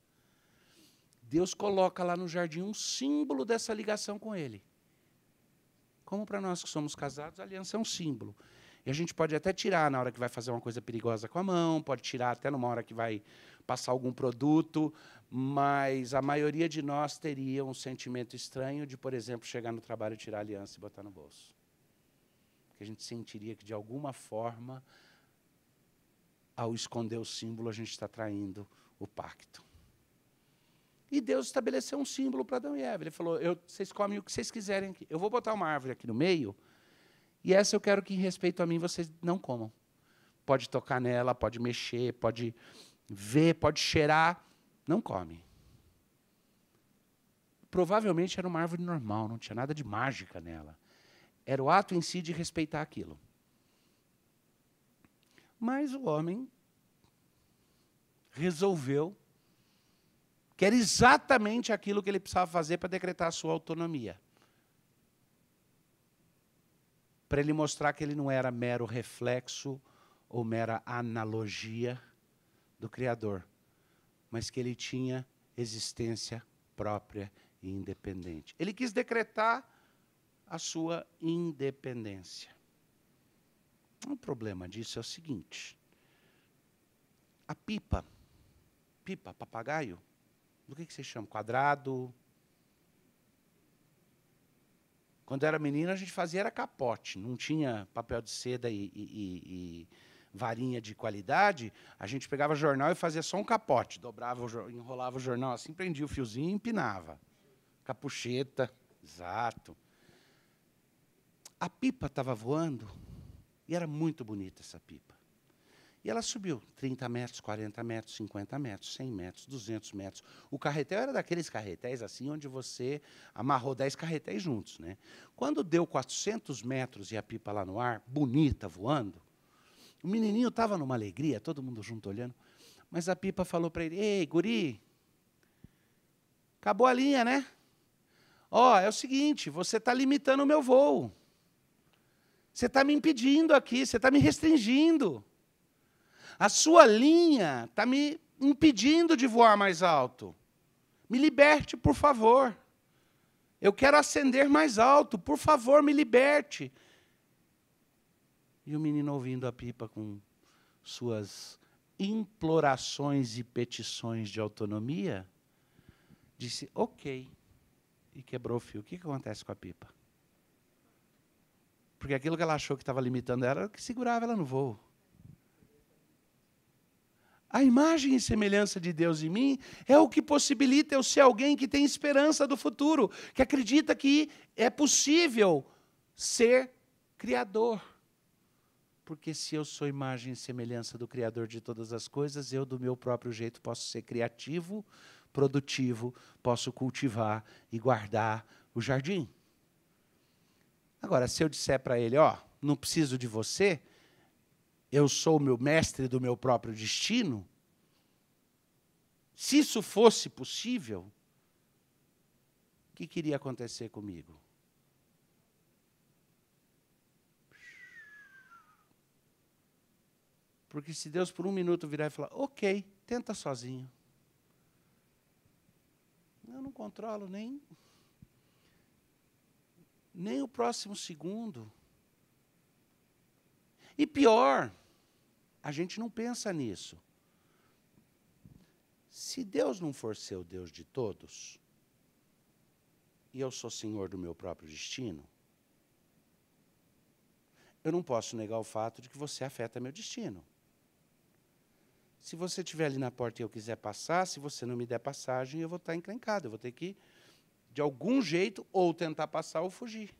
Deus coloca lá no jardim um símbolo dessa ligação com Ele. Como para nós que somos casados, a aliança é um símbolo. E a gente pode até tirar na hora que vai fazer uma coisa perigosa com a mão, pode tirar até numa hora que vai passar algum produto, mas a maioria de nós teria um sentimento estranho de, por exemplo, chegar no trabalho e tirar a aliança e botar no bolso. Porque a gente sentiria que, de alguma forma, ao esconder o símbolo, a gente está traindo o pacto. E Deus estabeleceu um símbolo para Adão e Eva. Ele falou, vocês comem o que vocês quiserem aqui. Eu vou botar uma árvore aqui no meio, e essa eu quero que, em respeito a mim, vocês não comam. Pode tocar nela, pode mexer, pode ver, pode cheirar. Não come. Provavelmente era uma árvore normal, não tinha nada de mágica nela. Era o ato em si de respeitar aquilo. Mas o homem resolveu que era exatamente aquilo que ele precisava fazer para decretar a sua autonomia. Para ele mostrar que ele não era mero reflexo ou mera analogia do Criador, mas que ele tinha existência própria e independente. Ele quis decretar a sua independência. O problema disso é o seguinte: a pipa, papagaio, do que você chama? Quadrado? Quando era menino, a gente fazia era capote, não tinha papel de seda e varinha de qualidade. A gente pegava jornal e fazia só um capote, dobrava, enrolava o jornal assim, prendia o fiozinho e empinava. Capucheta, exato. A pipa estava voando e era muito bonita essa pipa. E ela subiu 30 metros, 40 metros, 50 metros, 100 metros, 200 metros. O carretel era daqueles carretéis assim, onde você amarrou 10 carretéis juntos, né? Quando deu 400 metros e a pipa lá no ar, bonita, voando, o menininho estava numa alegria, todo mundo junto olhando, mas a pipa falou para ele, ei, guri, acabou a linha, né? Ó, é o seguinte, você está limitando o meu voo. Você está me impedindo aqui, você está me restringindo. A sua linha está me impedindo de voar mais alto. Me liberte, por favor. Eu quero ascender mais alto, por favor, me liberte. E o menino, ouvindo a pipa com suas implorações e petições de autonomia, disse, ok, e quebrou o fio. O que acontece com a pipa? Porque aquilo que ela achou que estava limitando ela era o que segurava ela no voo. A imagem e semelhança de Deus em mim é o que possibilita eu ser alguém que tem esperança do futuro, que acredita que é possível ser criador. Porque se eu sou imagem e semelhança do Criador de todas as coisas, eu, do meu próprio jeito, posso ser criativo, produtivo, posso cultivar e guardar o jardim. Agora, se eu disser para ele, ó, não preciso de você, eu sou o meu mestre do meu próprio destino, se isso fosse possível, o que iria acontecer comigo? Porque se Deus por um minuto virar e falar, ok, tenta sozinho. Eu não controlo nem o próximo segundo. E pior, a gente não pensa nisso. Se Deus não for ser o Deus de todos, e eu sou senhor do meu próprio destino, eu não posso negar o fato de que você afeta meu destino. Se você estiver ali na porta e eu quiser passar, se você não me der passagem, eu vou estar encrencado. Eu vou ter que, de algum jeito, ou tentar passar ou fugir.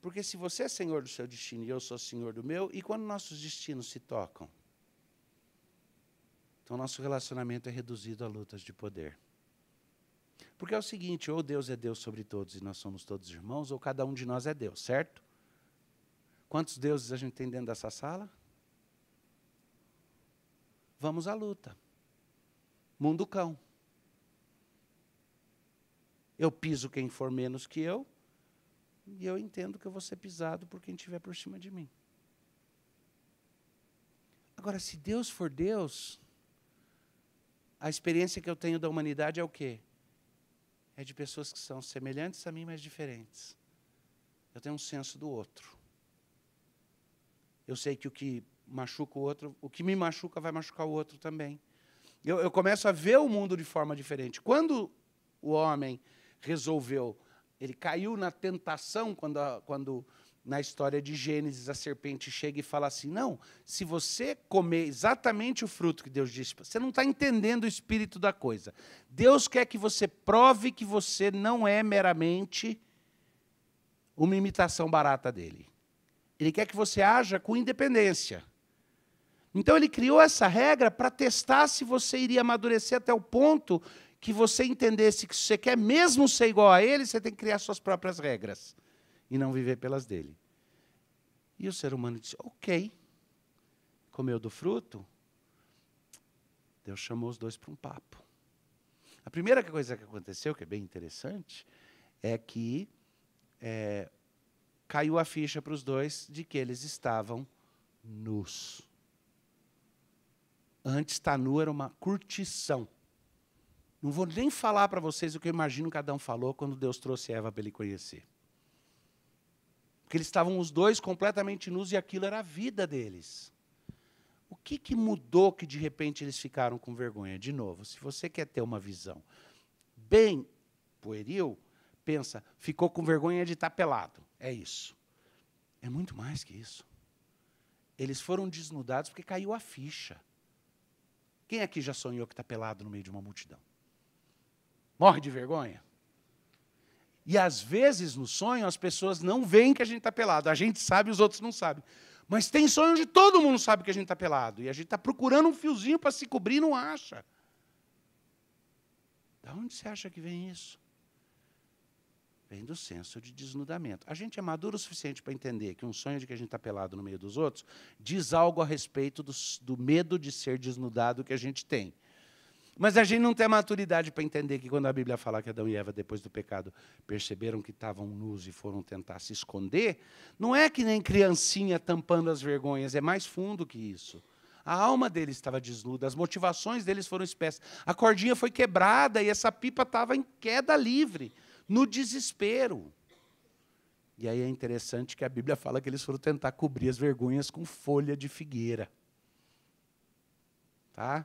Porque se você é senhor do seu destino e eu sou senhor do meu, e quando nossos destinos se tocam? Então, nosso relacionamento é reduzido a lutas de poder. Porque é o seguinte, ou Deus é Deus sobre todos e nós somos todos irmãos, ou cada um de nós é Deus, certo? Quantos deuses a gente tem dentro dessa sala? Vamos à luta. Mundo cão. Eu piso quem for menos que eu, e eu entendo que eu vou ser pisado por quem estiver por cima de mim. Agora, se Deus for Deus, a experiência que eu tenho da humanidade é o quê? É de pessoas que são semelhantes a mim, mas diferentes. Eu tenho um senso do outro. Eu sei que o que machuca o outro, o que me machuca vai machucar o outro também. Eu começo a ver o mundo de forma diferente. Quando o homem resolveu, ele caiu na tentação, quando na história de Gênesis a serpente chega e fala assim, não, se você comer exatamente o fruto que Deus disse, você não está entendendo o espírito da coisa. Deus quer que você prove que você não é meramente uma imitação barata dele. Ele quer que você haja com independência. Então ele criou essa regra para testar se você iria amadurecer até o ponto que você entendesse que se você quer mesmo ser igual a ele, você tem que criar suas próprias regras e não viver pelas dele. E o ser humano disse, ok, comeu do fruto, Deus chamou os dois para um papo. A primeira coisa que aconteceu, que é bem interessante, é que caiu a ficha para os dois de que eles estavam nus. Antes, estar nu era uma curtição. Não vou nem falar para vocês o que eu imagino que Adão falou quando Deus trouxe Eva para ele conhecer. Porque eles estavam os dois completamente nus e aquilo era a vida deles. O que mudou que de repente eles ficaram com vergonha? De novo, se você quer ter uma visão bem pueril, pensa, ficou com vergonha de estar pelado. É isso. É muito mais que isso. Eles foram desnudados porque caiu a ficha. Quem aqui já sonhou que está pelado no meio de uma multidão? Morre de vergonha? E às vezes no sonho as pessoas não veem que a gente está pelado. A gente sabe, os outros não sabem. Mas tem sonho onde todo mundo sabe que a gente está pelado. E a gente está procurando um fiozinho para se cobrir e não acha. Da onde você acha que vem isso? Vem do senso de desnudamento. A gente é maduro o suficiente para entender que um sonho de que a gente está pelado no meio dos outros diz algo a respeito do medo de ser desnudado que a gente tem. Mas a gente não tem a maturidade para entender que quando a Bíblia fala que Adão e Eva, depois do pecado, perceberam que estavam nus e foram tentar se esconder, não é que nem criancinha tampando as vergonhas, é mais fundo que isso. A alma deles estava desnuda, as motivações deles foram espessas. A cordinha foi quebrada e essa pipa estava em queda livre, no desespero. E aí é interessante que a Bíblia fala que eles foram tentar cobrir as vergonhas com folha de figueira. Tá?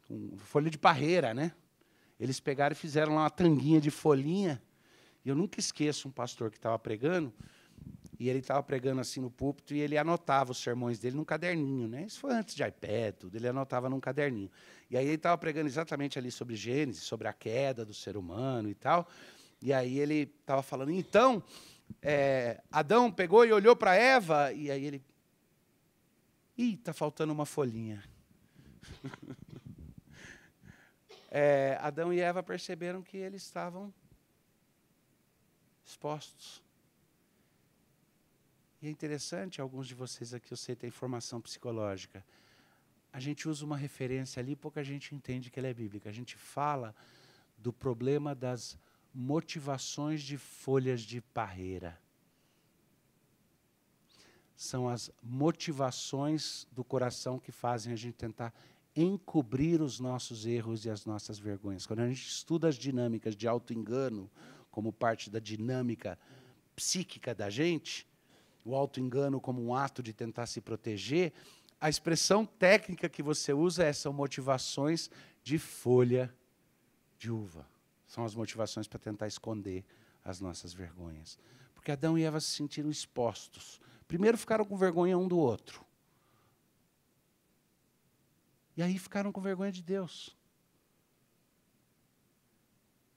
Com folha de parreira, né? Eles pegaram e fizeram lá uma tanguinha de folhinha. E eu nunca esqueço um pastor que estava pregando, e ele estava pregando assim no púlpito, e ele anotava os sermões dele num caderninho, né? Isso foi antes de iPad, tudo, ele anotava num caderninho. E aí ele estava pregando exatamente ali sobre Gênesis, sobre a queda do ser humano e tal. E aí ele estava falando, então, Adão pegou e olhou para Eva, e aí ele... Ih, está faltando uma folhinha. Adão e Eva perceberam que eles estavam expostos. E é interessante, alguns de vocês aqui, eu sei, têm formação psicológica. A gente usa uma referência ali, pouca gente entende que ela é bíblica. A gente fala do problema das motivações de folhas de parreira. São as motivações do coração que fazem a gente tentar encobrir os nossos erros e as nossas vergonhas. Quando a gente estuda as dinâmicas de auto-engano, como parte da dinâmica psíquica da gente, o auto-engano como um ato de tentar se proteger, a expressão técnica que você usa são motivações de folha de uva. São as motivações para tentar esconder as nossas vergonhas. Porque Adão e Eva se sentiram expostos. Primeiro ficaram com vergonha um do outro. E aí ficaram com vergonha de Deus.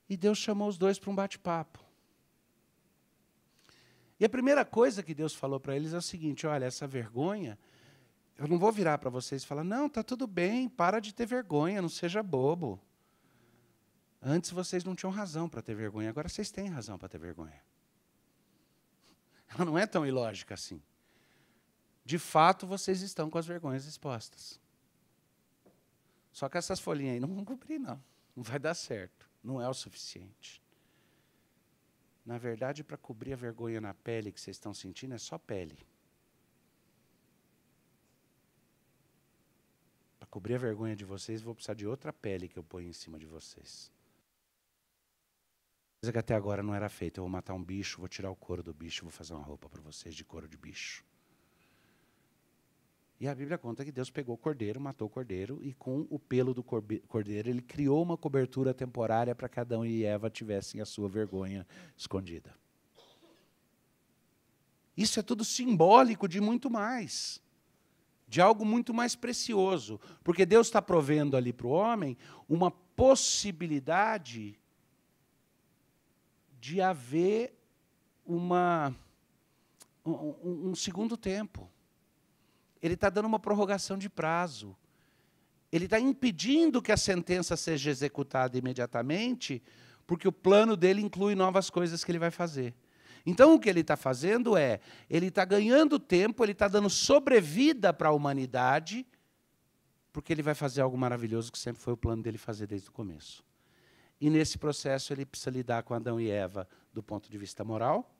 E Deus chamou os dois para um bate-papo. E a primeira coisa que Deus falou para eles é o seguinte, olha, essa vergonha, eu não vou virar para vocês e falar, não, está tudo bem, para de ter vergonha, não seja bobo. Antes vocês não tinham razão para ter vergonha, agora vocês têm razão para ter vergonha. Ela não é tão ilógica assim. De fato, vocês estão com as vergonhas expostas. Só que essas folhinhas aí não vão cobrir, não. Não vai dar certo. Não é o suficiente. Na verdade, para cobrir a vergonha na pele que vocês estão sentindo, é só pele. cobrir a vergonha de vocês, vou precisar de outra pele que eu ponho em cima de vocês. Coisa que até agora não era feita. Eu vou matar um bicho, vou tirar o couro do bicho, vou fazer uma roupa para vocês de couro de bicho. E a Bíblia conta que Deus pegou o cordeiro, matou o cordeiro, e com o pelo do cordeiro, ele criou uma cobertura temporária para que Adão e Eva tivessem a sua vergonha escondida. Isso é tudo simbólico de muito mais. De algo muito mais precioso. Porque Deus está provendo ali para o homem uma possibilidade de haver um segundo tempo. Ele está dando uma prorrogação de prazo. Ele está impedindo que a sentença seja executada imediatamente, porque o plano dele inclui novas coisas que ele vai fazer. Então, o que ele está fazendo ele está ganhando tempo, ele está dando sobrevida para a humanidade, porque ele vai fazer algo maravilhoso que sempre foi o plano dele fazer desde o começo. E, nesse processo, ele precisa lidar com Adão e Eva do ponto de vista moral,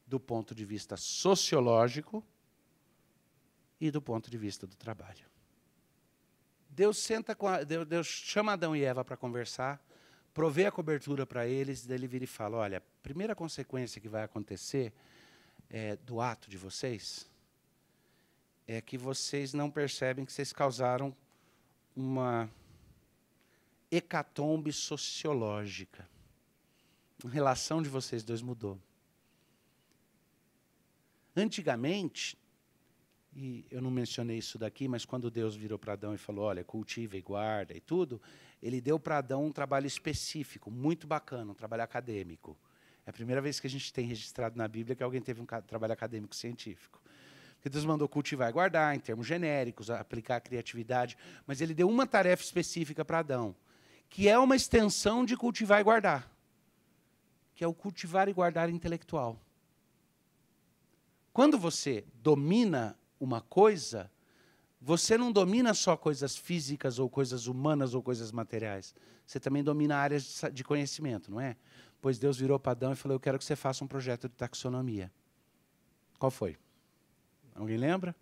do ponto de vista sociológico e do ponto de vista do trabalho. Deus chama Adão e Eva para conversar, provê a cobertura para eles, daí ele vira e fala, olha, a primeira consequência que vai acontecer do ato de vocês é que vocês não percebem que vocês causaram uma hecatombe sociológica. A relação de vocês dois mudou. Antigamente, e eu não mencionei isso daqui, mas quando Deus virou para Adão e falou, olha, cultiva e guarda e tudo, ele deu para Adão um trabalho específico, muito bacana, um trabalho acadêmico. É a primeira vez que a gente tem registrado na Bíblia que alguém teve um trabalho acadêmico científico. Porque Deus mandou cultivar e guardar, em termos genéricos, aplicar a criatividade, mas ele deu uma tarefa específica para Adão, que é uma extensão de cultivar e guardar, que é o cultivar e guardar intelectual. Quando você domina uma coisa, você não domina só coisas físicas, ou coisas humanas, ou coisas materiais. Você também domina áreas de conhecimento, não é? Pois Deus virou para Adão e falou, eu quero que você faça um projeto de taxonomia. Qual foi? Alguém lembra?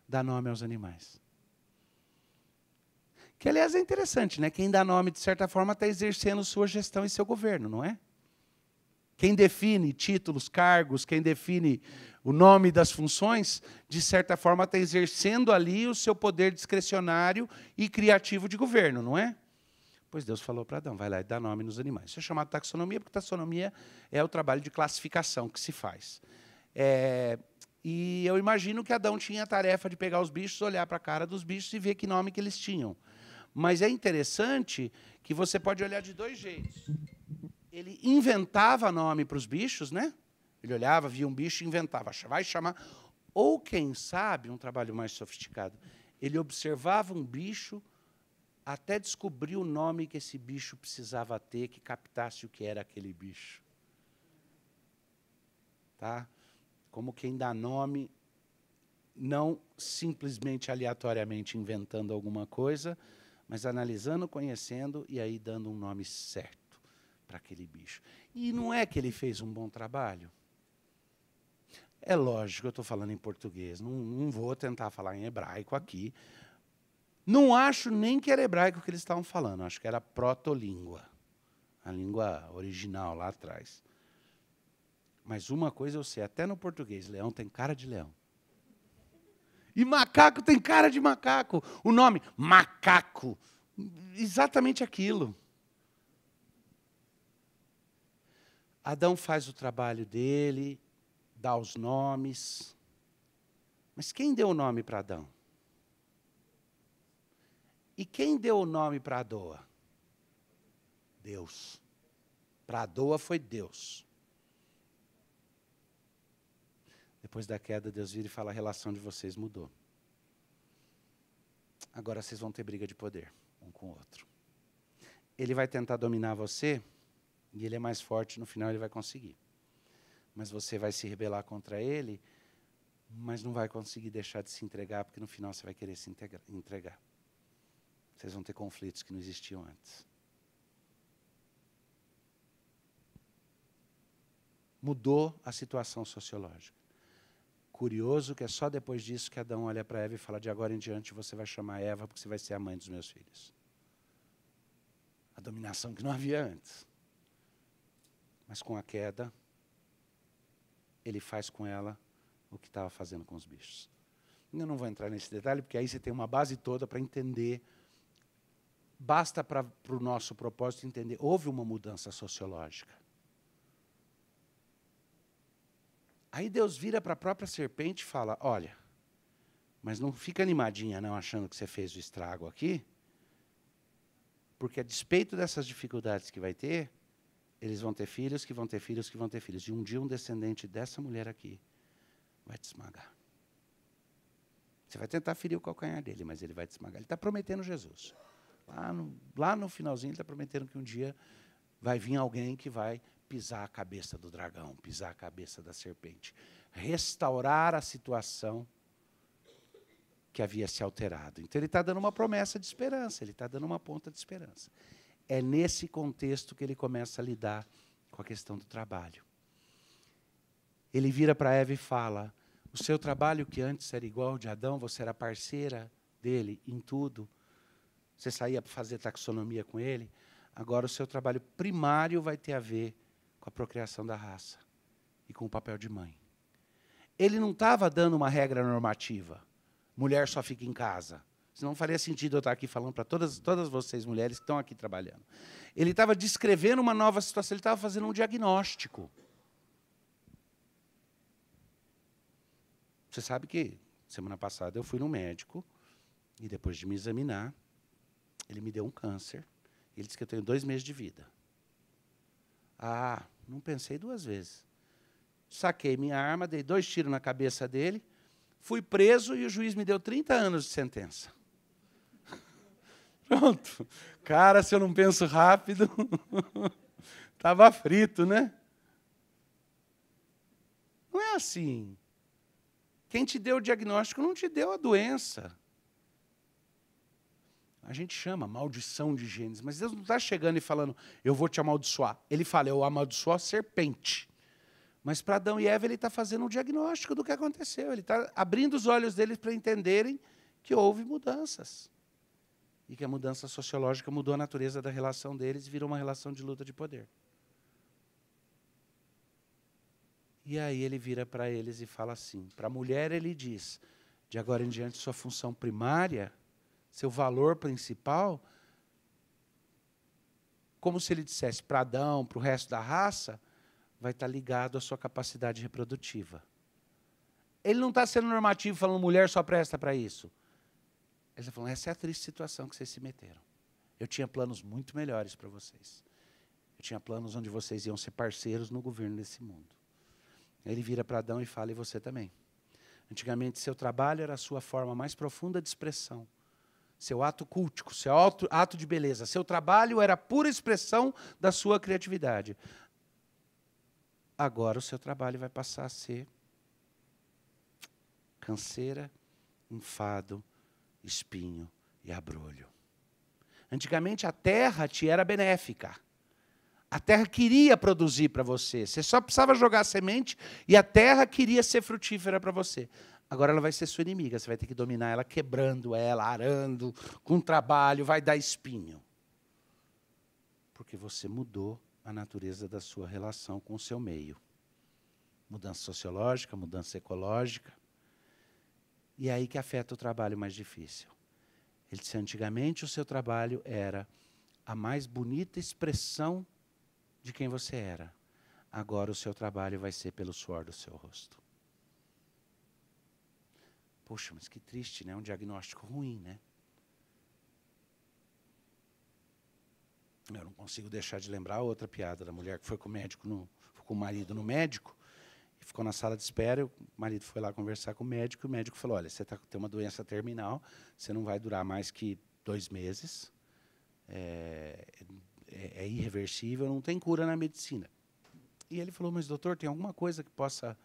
Dá nome aos animais. Que, aliás, é interessante, né? Quem dá nome, de certa forma, está exercendo sua gestão e seu governo, não é? Quem define títulos, cargos, quem define o nome das funções, de certa forma, está exercendo ali o seu poder discricionário e criativo de governo, não é? Pois Deus falou para Adão, vai lá e dá nome nos animais. Isso é chamado de taxonomia, porque taxonomia é o trabalho de classificação que se faz. E eu imagino que Adão tinha a tarefa de pegar os bichos, olhar para a cara dos bichos e ver que nome que eles tinham. Mas é interessante que você pode olhar de dois jeitos. Ele inventava nome para os bichos, né? Ele olhava, via um bicho e inventava, vai chamar. Ou, quem sabe, um trabalho mais sofisticado, ele observava um bicho até descobrir o nome que esse bicho precisava ter, que captasse o que era aquele bicho. Tá? Como quem dá nome, não simplesmente aleatoriamente inventando alguma coisa, mas analisando, conhecendo e aí dando um nome certo para aquele bicho. E não é que ele fez um bom trabalho? É lógico, eu estou falando em português, não vou tentar falar em hebraico aqui. Não acho nem que era hebraico que eles estavam falando, acho que era protolíngua, a língua original lá atrás. Mas uma coisa eu sei, até no português, leão tem cara de leão. E macaco tem cara de macaco. O nome, macaco, exatamente aquilo. Adão faz o trabalho dele, dá os nomes. Mas quem deu o nome para Adão? E quem deu o nome para Adoa? Deus. Para Adoa foi Deus. Depois da queda, Deus vira e fala, a relação de vocês mudou. Agora vocês vão ter briga de poder, um com o outro. Ele vai tentar dominar você, e ele é mais forte, no final ele vai conseguir. Mas você vai se rebelar contra ele, mas não vai conseguir deixar de se entregar, porque no final você vai querer se entregar. Vocês vão ter conflitos que não existiam antes. Mudou a situação sociológica. Curioso que é só depois disso que Adão olha para Eva e fala, de agora em diante você vai chamar Eva porque você vai ser a mãe dos meus filhos. A dominação que não havia antes. Mas com a queda, ele faz com ela o que estava fazendo com os bichos. Eu não vou entrar nesse detalhe, porque aí você tem uma base toda para entender. Basta para o nosso propósito entender. Houve uma mudança sociológica. Aí Deus vira para a própria serpente e fala, olha, mas não fica animadinha não, achando que você fez o estrago aqui, porque a despeito dessas dificuldades que vai ter, eles vão ter filhos, que vão ter filhos, que vão ter filhos. E um dia um descendente dessa mulher aqui vai te esmagar. Você vai tentar ferir o calcanhar dele, mas ele vai te esmagar. Ele está prometendo Jesus. Lá no finalzinho, ele está prometendo que um dia vai vir alguém que vai pisar a cabeça do dragão, pisar a cabeça da serpente. Restaurar a situação que havia se alterado. Então, ele está dando uma promessa de esperança, ele está dando uma ponta de esperança. É nesse contexto que ele começa a lidar com a questão do trabalho. Ele vira para Eva e fala, o seu trabalho que antes era igual ao de Adão, você era parceira dele em tudo, você saía para fazer taxonomia com ele, agora o seu trabalho primário vai ter a ver com a procriação da raça e com o papel de mãe. Ele não estava dando uma regra normativa, mulher só fica em casa. Senão não faria sentido eu estar aqui falando para todas vocês, mulheres que estão aqui trabalhando. Ele estava descrevendo uma nova situação, ele estava fazendo um diagnóstico. Você sabe que, semana passada, eu fui no médico, e depois de me examinar, ele me deu um câncer. Ele disse que eu tenho 2 meses de vida. Ah, não pensei 2 vezes. Saquei minha arma, dei 2 tiros na cabeça dele, fui preso e o juiz me deu 30 anos de sentença. Pronto. Cara, se eu não penso rápido, estava frito, né? Não é assim. Quem te deu o diagnóstico não te deu a doença. A gente chama maldição de Gênesis, mas Deus não está chegando e falando, eu vou te amaldiçoar. Ele fala, eu amaldiçoo a serpente. Mas para Adão e Eva ele está fazendo um diagnóstico do que aconteceu. Ele está abrindo os olhos deles para entenderem que houve mudanças. E que a mudança sociológica mudou a natureza da relação deles e virou uma relação de luta de poder. E aí ele vira para eles e fala assim, para a mulher ele diz, de agora em diante sua função primária, seu valor principal, como se ele dissesse para Adão, para o resto da raça, vai estar ligado à sua capacidade reprodutiva. Ele não está sendo normativo falando mulher só presta para isso. Ele está falando, essa é a triste situação que vocês se meteram. Eu tinha planos muito melhores para vocês. Eu tinha planos onde vocês iam ser parceiros no governo desse mundo. Ele vira para Adão e fala, e você também. Antigamente, seu trabalho era a sua forma mais profunda de expressão. Seu ato cultico, seu ato de beleza. Seu trabalho era a pura expressão da sua criatividade. Agora o seu trabalho vai passar a ser canseira, enfado, espinho e abrolho. Antigamente a terra te era benéfica. A terra queria produzir para você. Você só precisava jogar a semente e a terra queria ser frutífera para você. Agora ela vai ser sua inimiga. Você vai ter que dominar ela, quebrando ela, arando, com trabalho, vai dar espinho. Porque você mudou a natureza da sua relação com o seu meio. Mudança sociológica, mudança ecológica. E é aí que afeta o trabalho mais difícil. Ele disse, antigamente o seu trabalho era a mais bonita expressão de quem você era. Agora o seu trabalho vai ser pelo suor do seu rosto. Poxa, mas que triste, né? Um diagnóstico ruim, né? Eu não consigo deixar de lembrar outra piada da mulher que foi com o médico, foi com o marido no médico, e ficou na sala de espera, o marido foi lá conversar com o médico, e o médico falou, olha, você tem uma doença terminal, você não vai durar mais que 2 meses, é irreversível, não tem cura na medicina. E ele falou, mas doutor, tem alguma coisa que possa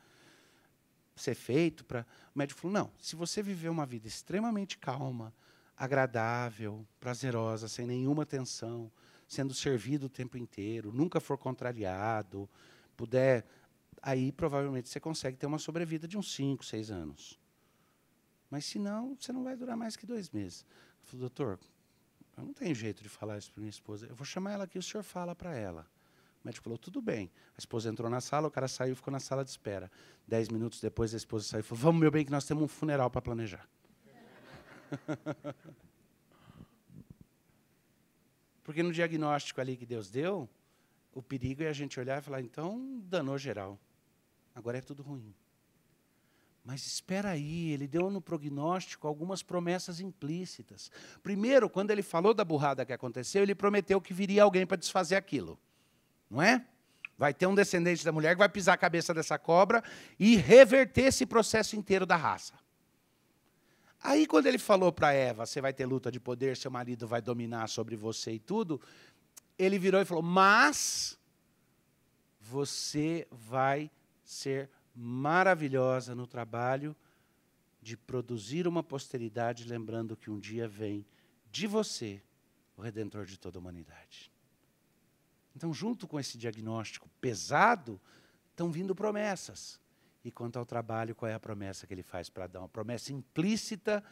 ser feito para... O médico falou, não, se você viver uma vida extremamente calma, agradável, prazerosa, sem nenhuma tensão, sendo servido o tempo inteiro, nunca for contrariado, puder aí provavelmente você consegue ter uma sobrevida de uns 5, 6 anos. Mas se não, você não vai durar mais que 2 meses. Eu falei, doutor, eu não tenho jeito de falar isso para minha esposa. Eu vou chamar ela aqui, o senhor fala para ela. O médico falou, tudo bem. A esposa entrou na sala, o cara saiu e ficou na sala de espera. 10 minutos depois, a esposa saiu e falou, vamos, meu bem, que nós temos um funeral para planejar. Porque no diagnóstico ali que Deus deu, o perigo é a gente olhar e falar, então, danou geral. Agora é tudo ruim. Mas espera aí, ele deu no prognóstico algumas promessas implícitas. Primeiro, quando ele falou da burrada que aconteceu, ele prometeu que viria alguém para desfazer aquilo. Não é? Vai ter um descendente da mulher que vai pisar a cabeça dessa cobra e reverter esse processo inteiro da raça. Aí, quando ele falou para Eva, você vai ter luta de poder, seu marido vai dominar sobre você e tudo, ele virou e falou, mas você vai ser maravilhosa no trabalho de produzir uma posteridade, lembrando que um dia vem de você o Redentor de toda a humanidade. Então, junto com esse diagnóstico pesado, estão vindo promessas. E quanto ao trabalho, qual é a promessa que ele faz para Adão? A promessa implícita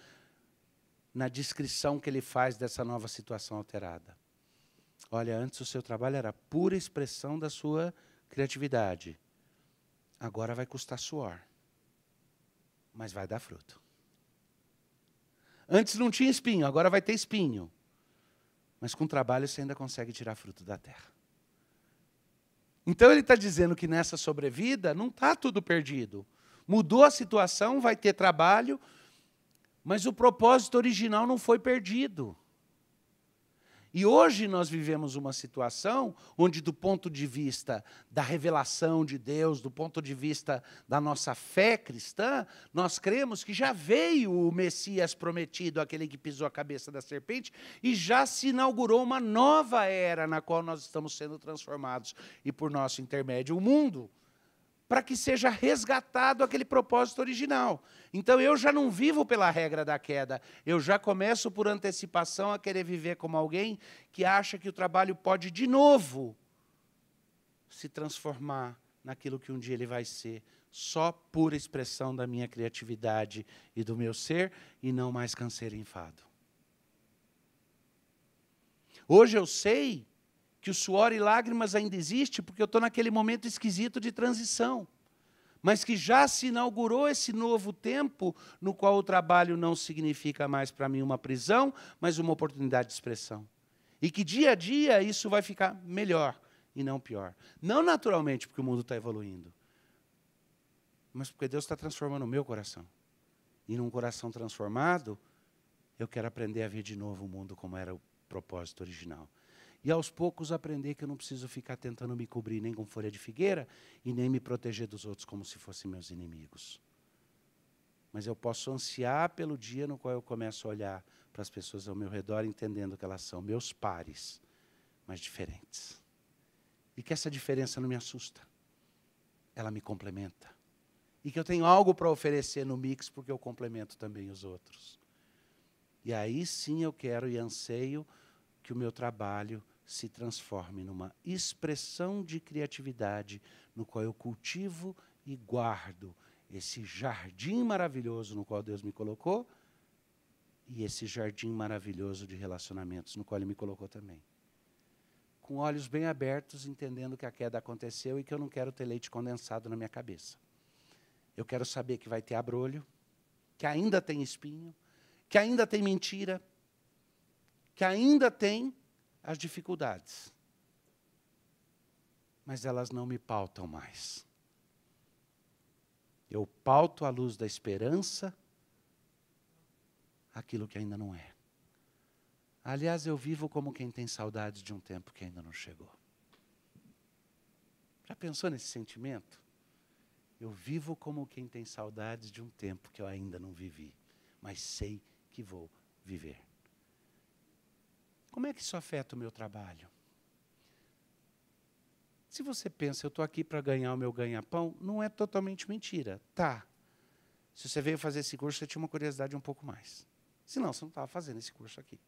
na descrição que ele faz dessa nova situação alterada. Olha, antes o seu trabalho era pura expressão da sua criatividade. Agora vai custar suor, mas vai dar fruto. Antes não tinha espinho, agora vai ter espinho. Mas com trabalho você ainda consegue tirar fruto da terra. Então ele está dizendo que nessa sobrevida não está tudo perdido. Mudou a situação, vai ter trabalho, mas o propósito original não foi perdido. E hoje nós vivemos uma situação onde, do ponto de vista da revelação de Deus, do ponto de vista da nossa fé cristã, nós cremos que já veio o Messias prometido, aquele que pisou a cabeça da serpente, e já se inaugurou uma nova era na qual nós estamos sendo transformados, e por nosso intermédio o mundo, para que seja resgatado aquele propósito original. Então, eu já não vivo pela regra da queda, eu já começo por antecipação a querer viver como alguém que acha que o trabalho pode, de novo, se transformar naquilo que um dia ele vai ser, só pura expressão da minha criatividade e do meu ser, e não mais canseiro e enfado. Hoje eu sei que o suor e lágrimas ainda existe, porque eu estou naquele momento esquisito de transição, mas que já se inaugurou esse novo tempo, no qual o trabalho não significa mais para mim uma prisão, mas uma oportunidade de expressão. E que dia a dia isso vai ficar melhor e não pior. Não naturalmente porque o mundo está evoluindo, mas porque Deus está transformando o meu coração. E num coração transformado, eu quero aprender a ver de novo o mundo como era o propósito original. E aos poucos aprender que eu não preciso ficar tentando me cobrir nem com folha de figueira e nem me proteger dos outros como se fossem meus inimigos. Mas eu posso ansiar pelo dia no qual eu começo a olhar para as pessoas ao meu redor, entendendo que elas são meus pares, mas diferentes. E que essa diferença não me assusta. Ela me complementa. E que eu tenho algo para oferecer no mix, porque eu complemento também os outros. E aí sim eu quero e anseio que o meu trabalho se transforme numa expressão de criatividade, no qual eu cultivo e guardo esse jardim maravilhoso no qual Deus me colocou, e esse jardim maravilhoso de relacionamentos no qual Ele me colocou também. Com olhos bem abertos, entendendo que a queda aconteceu e que eu não quero ter leite condensado na minha cabeça. Eu quero saber que vai ter abrolho, que ainda tem espinho, que ainda tem mentira, que ainda tem as dificuldades, mas elas não me pautam mais. Eu pauto à luz da esperança aquilo que ainda não é. Aliás, eu vivo como quem tem saudades de um tempo que ainda não chegou. Já pensou nesse sentimento? Eu vivo como quem tem saudades de um tempo que eu ainda não vivi, mas sei que vou viver. Como é que isso afeta o meu trabalho? Se você pensa, eu estou aqui para ganhar o meu ganha-pão, não é totalmente mentira. Tá. Se você veio fazer esse curso, você tinha uma curiosidade um pouco mais. Senão, você não estava fazendo esse curso aqui.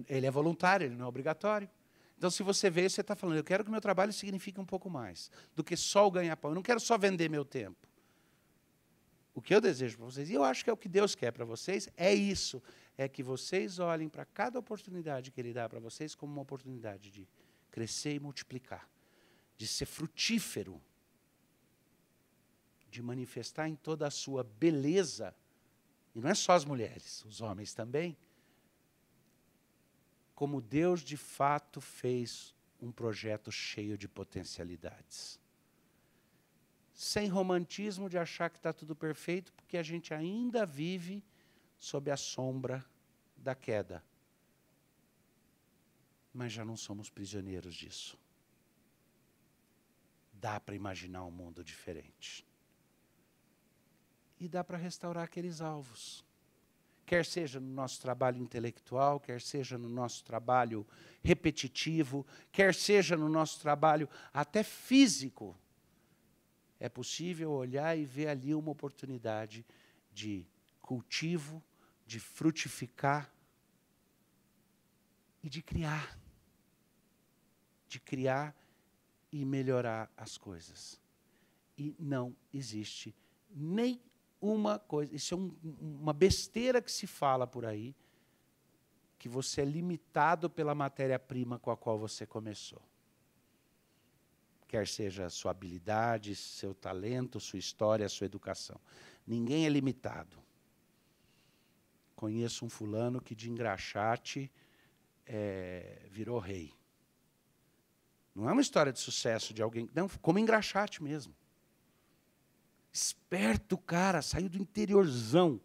Ele é voluntário, ele não é obrigatório. Então, se você veio, você está falando, eu quero que o meu trabalho signifique um pouco mais do que só o ganhar pão. Eu não quero só vender meu tempo. O que eu desejo para vocês, e eu acho que é o que Deus quer para vocês, é isso. É que vocês olhem para cada oportunidade que Ele dá para vocês como uma oportunidade de crescer e multiplicar, de ser frutífero, de manifestar em toda a sua beleza. E não é só as mulheres, os homens também. Como Deus, de fato, fez um projeto cheio de potencialidades. Sem romantismo de achar que está tudo perfeito, porque a gente ainda vive sob a sombra da queda. Mas já não somos prisioneiros disso. Dá para imaginar um mundo diferente. E dá para restaurar aqueles alvos. Quer seja no nosso trabalho intelectual, quer seja no nosso trabalho repetitivo, quer seja no nosso trabalho até físico, é possível olhar e ver ali uma oportunidade de cultivo, de frutificar e de criar. De criar e melhorar as coisas. E não existe nem uma coisa, isso é uma besteira que se fala por aí, que você é limitado pela matéria-prima com a qual você começou. Quer seja a sua habilidade, seu talento, sua história, sua educação. Ninguém é limitado. Conheço um fulano que de engraxate virou rei. Não é uma história de sucesso de alguém, não, como engraxate mesmo. Esperto cara, saiu do interiorzão.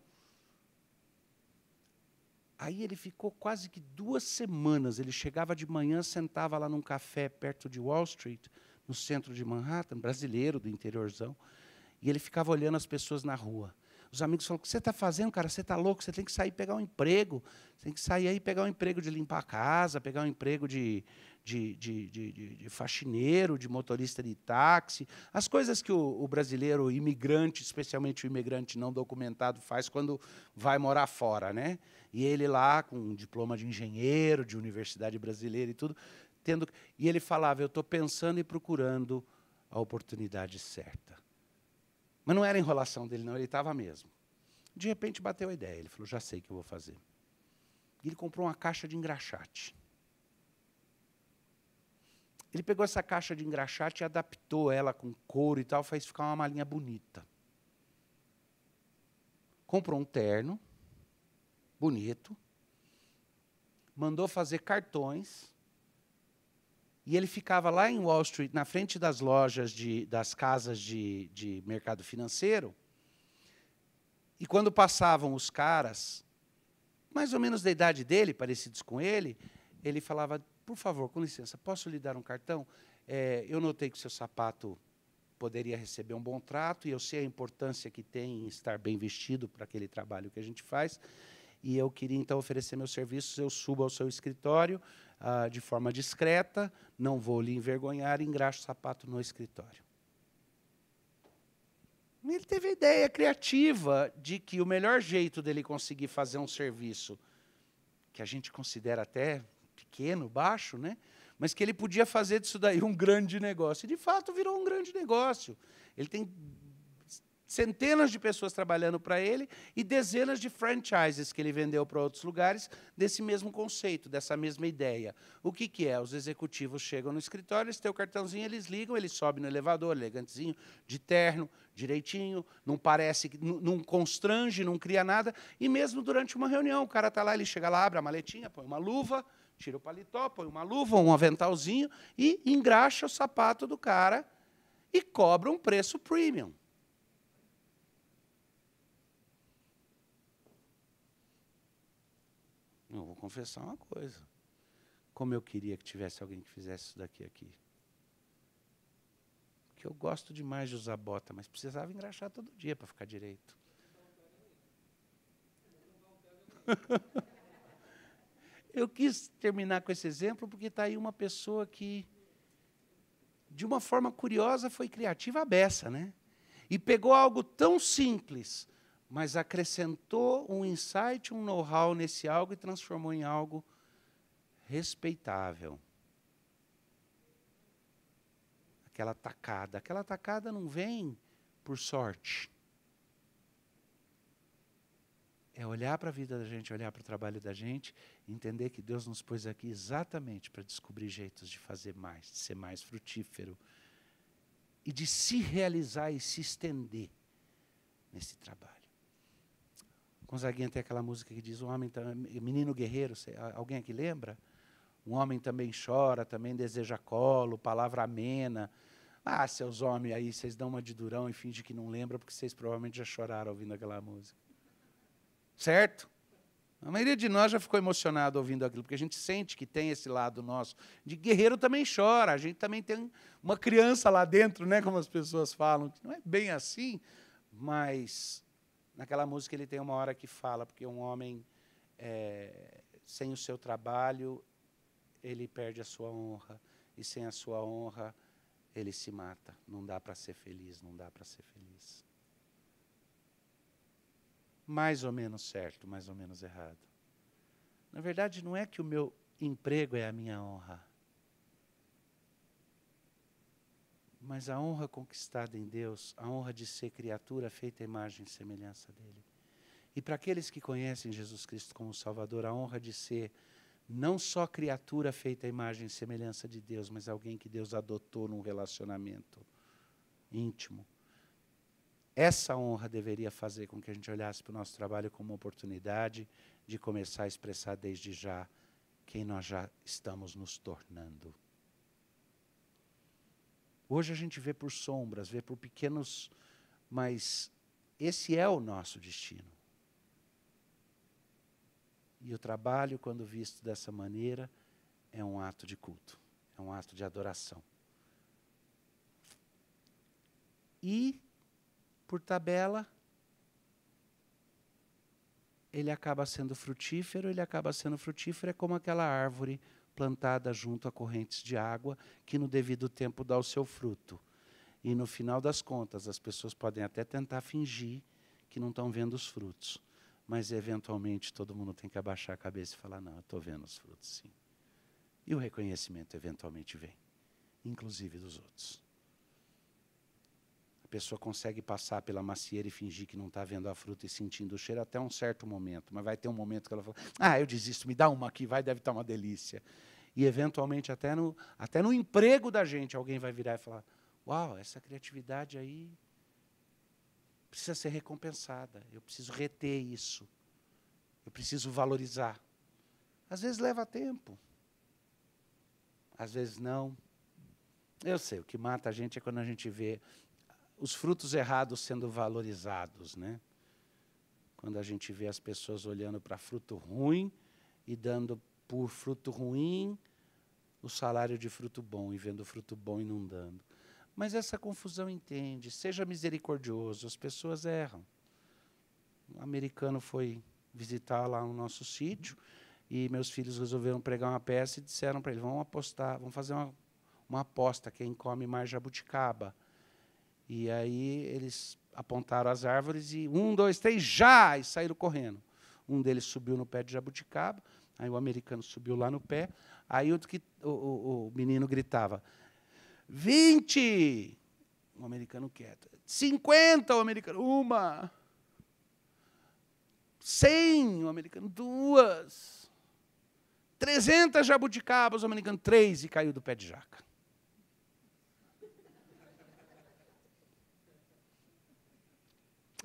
Aí ele ficou quase que 2 semanas. Ele chegava de manhã, sentava lá num café perto de Wall Street, no centro de Manhattan, brasileiro do interiorzão, e ele ficava olhando as pessoas na rua. Os amigos falaram, o que você está fazendo, cara? Você está louco? Você tem que sair e pegar um emprego. Você tem que sair aí e pegar um emprego de limpar a casa, pegar um emprego de faxineiro, de motorista de táxi. As coisas que o brasileiro imigrante, especialmente o imigrante não documentado, faz quando vai morar fora, né? E ele lá, com um diploma de engenheiro, de universidade brasileira e tudo, e ele falava, eu estou pensando e procurando a oportunidade certa. Mas não era enrolação dele, não, ele estava mesmo. De repente bateu a ideia, ele falou, já sei o que eu vou fazer. E ele comprou uma caixa de engraxate. Ele pegou essa caixa de engraxate e adaptou ela com couro e tal, fez ficar uma malinha bonita. Comprou um terno, bonito, mandou fazer cartões, e ele ficava lá em Wall Street, na frente das lojas, das casas de mercado financeiro, e quando passavam os caras, mais ou menos da idade dele, parecidos com ele falava, por favor, com licença, posso lhe dar um cartão? Eu notei que o seu sapato poderia receber um bom trato, e eu sei a importância que tem em estar bem vestido para aquele trabalho que a gente faz, e eu queria, então, oferecer meus serviços, eu subo ao seu escritório de forma discreta, não vou lhe envergonhar, e engraxo o sapato no escritório. Ele teve a ideia criativa de que o melhor jeito dele conseguir fazer um serviço, que a gente considera até pequeno, baixo, né? Mas que ele podia fazer disso daí um grande negócio. E, de fato, virou um grande negócio. Ele tem centenas de pessoas trabalhando para ele e dezenas de franchises que ele vendeu para outros lugares desse mesmo conceito, dessa mesma ideia. O que é? Os executivos chegam no escritório, eles têm o cartãozinho, eles ligam, ele sobe no elevador, elegantezinho, de terno, direitinho, não parece, não constrange, não cria nada, e mesmo durante uma reunião, o cara está lá, ele chega lá, abre a maletinha, põe uma luva, tira o paletó, põe uma luva, um aventalzinho e engraxa o sapato do cara e cobra um preço premium. Eu vou confessar uma coisa. Como eu queria que tivesse alguém que fizesse isso daqui aqui. Porque eu gosto demais de usar bota, mas precisava engraxar todo dia para ficar direito. Eu quis terminar com esse exemplo porque está aí uma pessoa que, de uma forma curiosa, foi criativa à beça, né? E pegou algo tão simples, mas acrescentou um insight, um know-how nesse algo e transformou em algo respeitável. aquela tacada. Aquela tacada não vem por sorte. É olhar para a vida da gente, olhar para o trabalho da gente, entender que Deus nos pôs aqui exatamente para descobrir jeitos de fazer mais, de ser mais frutífero e de se realizar e se estender nesse trabalho. Gonzaguinha tem aquela música que diz, menino guerreiro, alguém aqui lembra? Um homem também chora, também deseja colo, palavra amena. Ah, seus homens aí, vocês dão uma de durão e fingem que não lembram, porque vocês provavelmente já choraram ouvindo aquela música. Certo? A maioria de nós já ficou emocionado ouvindo aquilo, porque a gente sente que tem esse lado nosso. De guerreiro também chora, a gente também tem uma criança lá dentro, né, como as pessoas falam. Não é bem assim, mas naquela música ele tem uma hora que fala, porque um homem, sem o seu trabalho, ele perde a sua honra, e sem a sua honra, ele se mata. Não dá para ser feliz, não dá para ser feliz. Mais ou menos certo, mais ou menos errado. Na verdade, não é que o meu emprego é a minha honra. Mas a honra conquistada em Deus, a honra de ser criatura feita à imagem e semelhança dEle. E para aqueles que conhecem Jesus Cristo como Salvador, a honra de ser não só criatura feita à imagem e semelhança de Deus, mas alguém que Deus adotou num relacionamento íntimo. Essa honra deveria fazer com que a gente olhasse para o nosso trabalho como uma oportunidade de começar a expressar desde já quem nós já estamos nos tornando. Hoje a gente vê por sombras, vê por pequenos, mas esse é o nosso destino. E o trabalho, quando visto dessa maneira, é um ato de culto, é um ato de adoração. E por tabela, ele acaba sendo frutífero, é como aquela árvore plantada junto a correntes de água, que no devido tempo dá o seu fruto. E no final das contas, as pessoas podem até tentar fingir que não estão vendo os frutos, mas eventualmente todo mundo tem que abaixar a cabeça e falar, não, eu estou vendo os frutos, sim. E o reconhecimento eventualmente vem, inclusive dos outros. A pessoa consegue passar pela macieira e fingir que não está vendo a fruta e sentindo o cheiro até um certo momento. Mas vai ter um momento que ela fala, eu desisto, me dá uma aqui, deve estar uma delícia. E, eventualmente, até no emprego da gente, alguém vai virar e falar, uau, essa criatividade aí precisa ser recompensada. Eu preciso reter isso. Eu preciso valorizar. Às vezes leva tempo. Às vezes não. Eu sei, o que mata a gente é quando a gente vê os frutos errados sendo valorizados, né? Quando a gente vê as pessoas olhando para fruto ruim e dando por fruto ruim o salário de fruto bom, e vendo fruto bom e não dando. Mas essa confusão entende, seja misericordioso, as pessoas erram. Um americano foi visitar lá o nosso sítio, e meus filhos resolveram pregar uma peça e disseram para ele, vamos apostar, vamos fazer uma aposta, quem come mais jabuticaba. E aí eles apontaram as árvores e 1, 2, 3, já! E saíram correndo. Um deles subiu no pé de jabuticaba, aí o americano subiu lá no pé, aí o menino gritava, 20! O americano quieto. 50, o americano, 1. 100, o americano, 2. 300 jabuticabas, o americano, 3, e caiu do pé de jaca.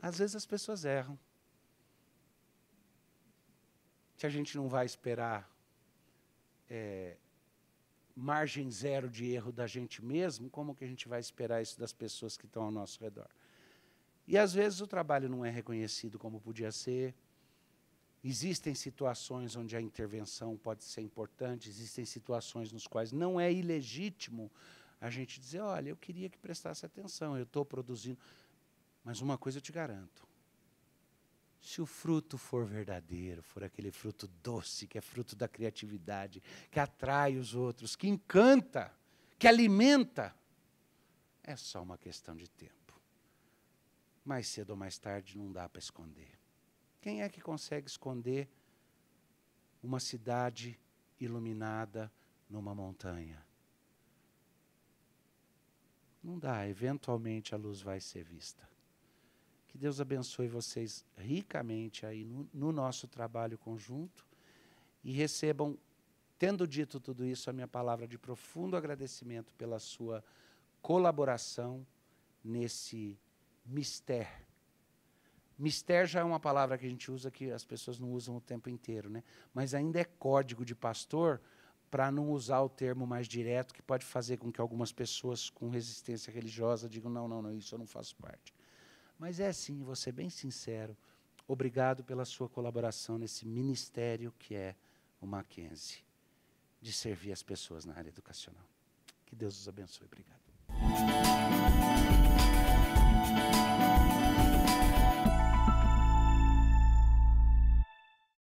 Às vezes as pessoas erram. Se a gente não vai esperar margem zero de erro da gente mesmo, como que a gente vai esperar isso das pessoas que estão ao nosso redor? E às vezes o trabalho não é reconhecido como podia ser. Existem situações onde a intervenção pode ser importante, existem situações nos quais não é ilegítimo a gente dizer, olha, eu queria que prestasse atenção, eu estou produzindo. Mas uma coisa eu te garanto, se o fruto for verdadeiro, for aquele fruto doce, que é fruto da criatividade, que atrai os outros, que encanta, que alimenta, é só uma questão de tempo. Mais cedo ou mais tarde não dá para esconder. Quem é que consegue esconder uma cidade iluminada numa montanha? Não dá, eventualmente a luz vai ser vista. Que Deus abençoe vocês ricamente aí no nosso trabalho conjunto e recebam, tendo dito tudo isso, a minha palavra de profundo agradecimento pela sua colaboração nesse mistério. Mistério já é uma palavra que a gente usa que as pessoas não usam o tempo inteiro, né? Mas ainda é código de pastor para não usar o termo mais direto, que pode fazer com que algumas pessoas com resistência religiosa digam, não, isso eu não faço parte. Mas é assim, vou ser bem sincero, obrigado pela sua colaboração nesse ministério que é o Mackenzie, de servir as pessoas na área educacional. Que Deus os abençoe. Obrigado.